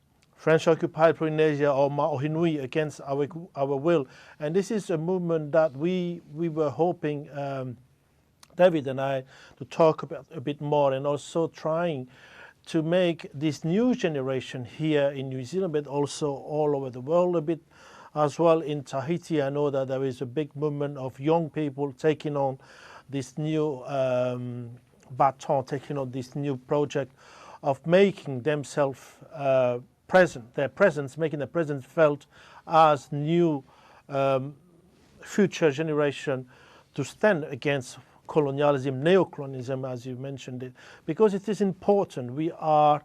French-occupied Polynesia or Maohinui against our will. And this is a movement that we were hoping, David and I, to talk about a bit more, and also trying to make this new generation here in New Zealand, but also all over the world a bit as well. In Tahiti, I know that there is a big movement of young people taking on this new baton, taking on this new project of making themselves making their presence felt as new future generation to stand against colonialism, neocolonialism, as you mentioned it, because it is important. We are,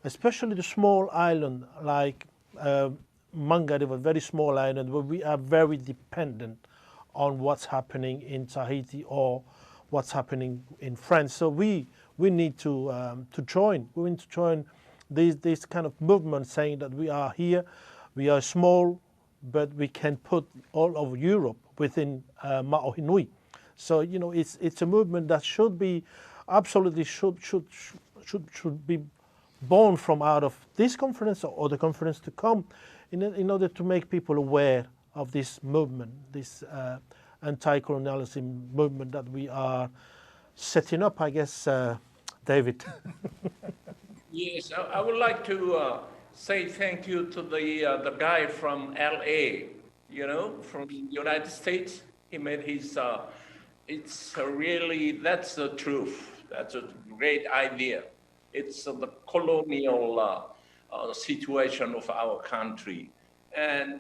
especially the small island like Manuireva, a very small island, where we are very dependent on what's happening in Tahiti or what's happening in France. So we need to join. We need to join this kind of movement, saying that we are here, we are small, but we can put all of Europe within Maohinui. So it's a movement that should be absolutely should be born from out of this conference or the conference to come, in order to make people aware of this movement, this anti-colonialism movement that we are setting up, I guess, David. Yes, I would like to say thank you to the guy from LA, from the United States. He made his, it's really, that's the truth. That's a great idea. It's the colonial situation of our country. And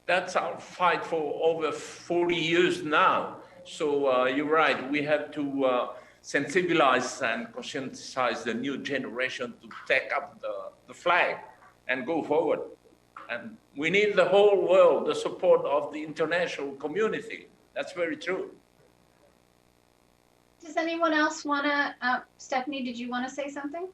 that's our fight for over 40 years now. So you're right, we have to sensibilize and conscientize the new generation to take up the flag and go forward. And we need the whole world, the support of the international community. That's very true. Does anyone else want to, Stephanie, did you want to say something?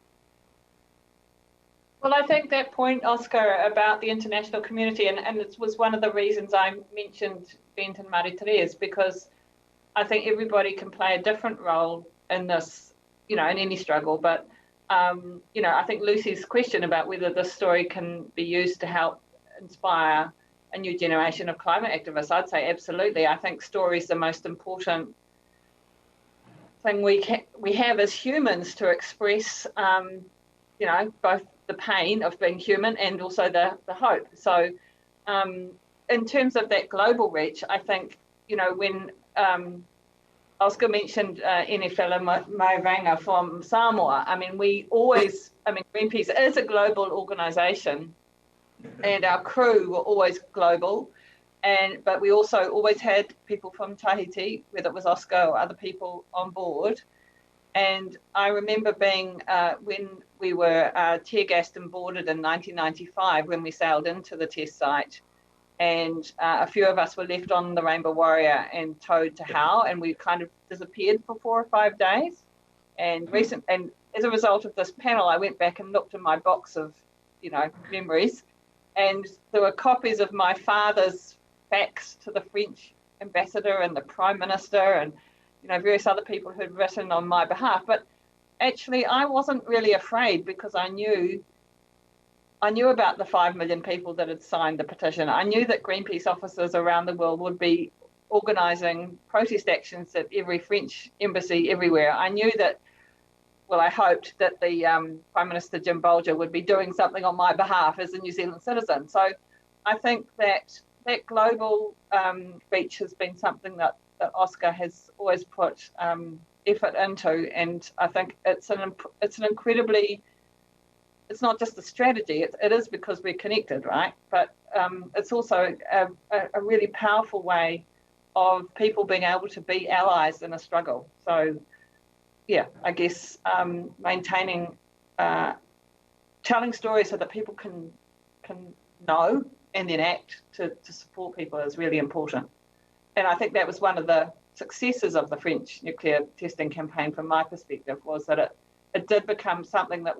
Well, I think that point, Oscar, about the international community, and it was one of the reasons I mentioned Bent and Maritire, is because I think everybody can play a different role in this, in any struggle. But, I think Lucy's question about whether this story can be used to help inspire a new generation of climate activists, I'd say absolutely. I think story is the most important thing we have as humans to express, both the pain of being human and also the hope. So in terms of that global reach, I think, when Oscar mentioned Enefela Mairanga from Samoa, Greenpeace is a global organisation and our crew were always global, but we also always had people from Tahiti, whether it was Oscar or other people on board. And I remember being, when we were tear gassed and boarded in 1995, when we sailed into the test site, and a few of us were left on the Rainbow Warrior and towed to Howe, and we kind of disappeared for 4 or 5 days. And as a result of this panel, I went back and looked in my box of, memories, and there were copies of my father's fax to the French ambassador and the Prime Minister and various other people who'd written on my behalf. But actually, I wasn't really afraid, because I knew about the 5 million people that had signed the petition. I knew that Greenpeace officers around the world would be organising protest actions at every French embassy everywhere. I knew that, I hoped that the Prime Minister Jim Bolger would be doing something on my behalf as a New Zealand citizen. So I think that global reach has been something that Oscar has always put effort into, and I think it's an incredibly, it's not just a strategy, it is because we're connected, right? But it's also a really powerful way of people being able to be allies in a struggle. So yeah, I guess maintaining, telling stories so that people can know and then act to support people is really important. And I think that was one of the successes of the French nuclear testing campaign, from my perspective, was that it did become something that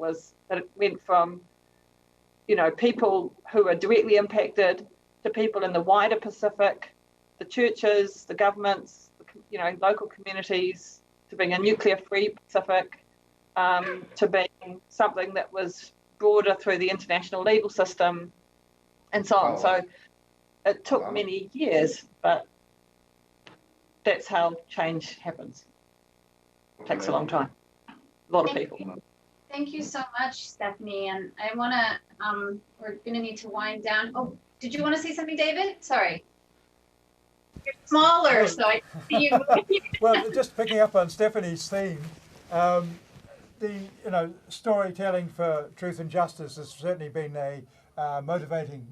it went from, people who are directly impacted to people in the wider Pacific, the churches, the governments, local communities, to being a nuclear-free Pacific, to being something that was broader through the international legal system and so on. So it took many years, but that's how change happens. It takes a long time. A lot of people. Thank you so much, Stephanie. And I want to, we're going to need to wind down. Oh, did you want to say something, David? Sorry. You're smaller, so I see you. Well, just picking up on Stephanie's theme, the storytelling for truth and justice has certainly been a motivating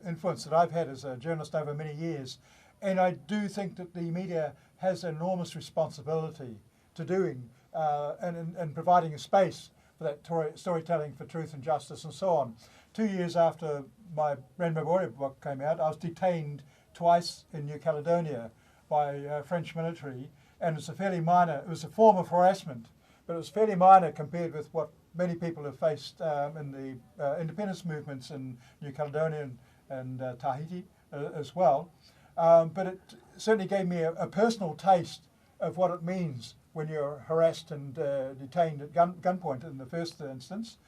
influence that I've had as a journalist over many years, and I do think that the media has enormous responsibility to doing and providing a space for that storytelling for truth and justice and so on. 2 years after my Rainbow Warrior book came out, I was detained twice in New Caledonia by French military, and it's a fairly minor, it was a form of harassment, but it was fairly minor compared with what many people have faced in the independence movements in New Caledonia and Tahiti as well. But it certainly gave me a personal taste of what it means when you're harassed and detained at gunpoint in the first instance.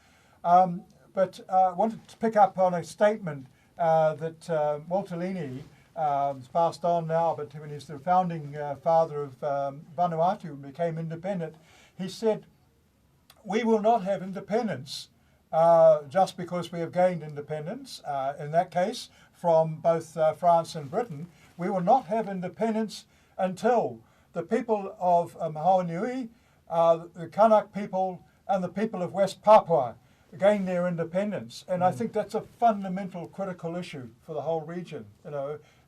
But I wanted to pick up on a statement that Walter Lini has passed on now, but when he's the founding father of Vanuatu and became independent, he said, "We will not have independence just because we have gained independence, in that case, from both France and Britain. We will not have independence until the people of Manuireva, the Kanak people, and the people of West Papua gain their independence." And I think that's a fundamental critical issue for the whole region,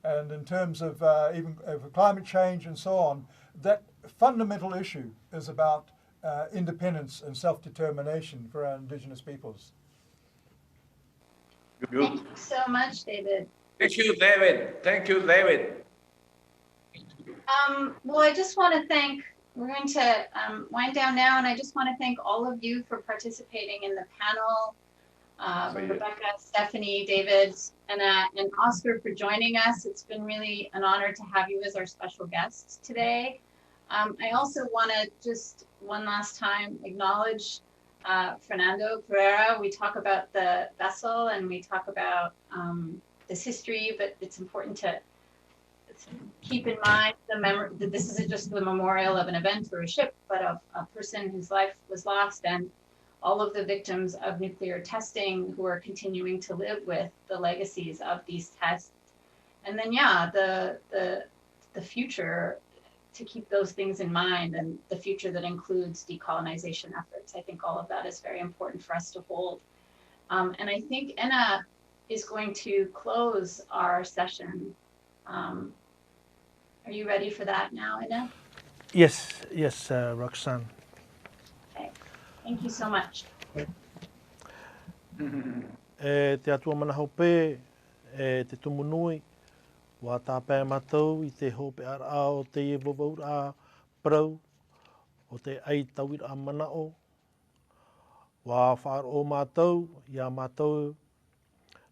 and in terms of even of climate change and so on, that fundamental issue is about independence and self-determination for our Indigenous peoples. Thank you so much, David. Thank you, David. Thank you, David. Well, I just want to thank, we're going to wind down now, and I just want to thank all of you for participating in the panel. Rebecca, Stephanie, David, and Oscar for joining us. It's been really an honor to have you as our special guests today. I also want to just one last time acknowledge Fernando Pereira. We talk about the vessel and we talk about this history, but it's important to keep in mind that this isn't just the memorial of an event or a ship, but of a person whose life was lost, and all of the victims of nuclear testing who are continuing to live with the legacies of these tests. And then, yeah, the future, to keep those things in mind, and the future that includes decolonization efforts. I think all of that is very important for us to hold. And I think Enna is going to close our session. Are you ready for that now, Enna? Yes, Roxanne. Okay, thank you so much. Te atua mana haupe, te tumunui, wa tāpē mātou I te hope ara o te e wawaura prau, o te ai tawira manao, wa whaaro mātou, ia mātou,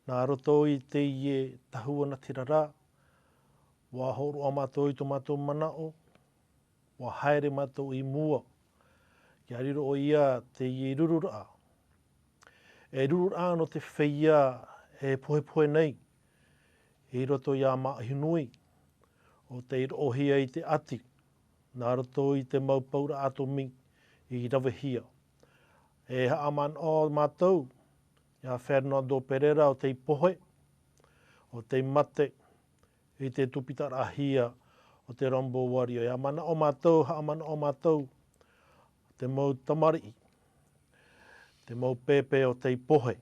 nā roto I te ie tahua na tirara, wa horo a mātou I tō mātou manao, wa haere mātou I mua, kia riro o ia te ie rurura. E rurura no te whaia e pohe nei, I roto ia maahunui, o te irohia I te ati, nā roto I te maupaura atomi I rawahia. E haaman o mātou, ia Fernando Pereira o te ipohe, o te mate, I te tupitara ahia o te Rainbow Warrior. Ia mana o mātou, haaman o mātou, te mau tamari, te mau pepe o te ipohe,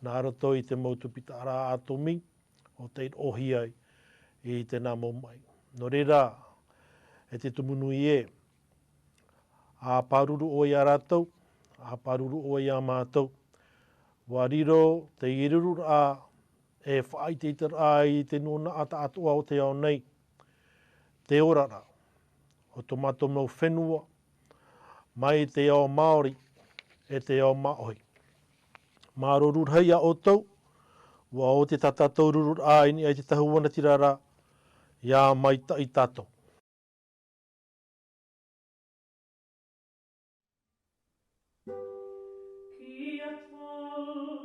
nā roto I te mau tupitara atomi, o te ohia I te nā maumai. No reira, e te tumunui e, a paruru o ia rātou, a paruru o ia mātou. Wa riro te irurura e whaai te itara I te nuna ata atua o te ao nei. Te orara, o tō mātou mau whenua, mai te ao Māori, e te ao Māohi. Mā rorurhei a o tau, wa o te tātou rurur āini ai te tahuana tirara, ia mai ta I tātou. Kia ki a tau.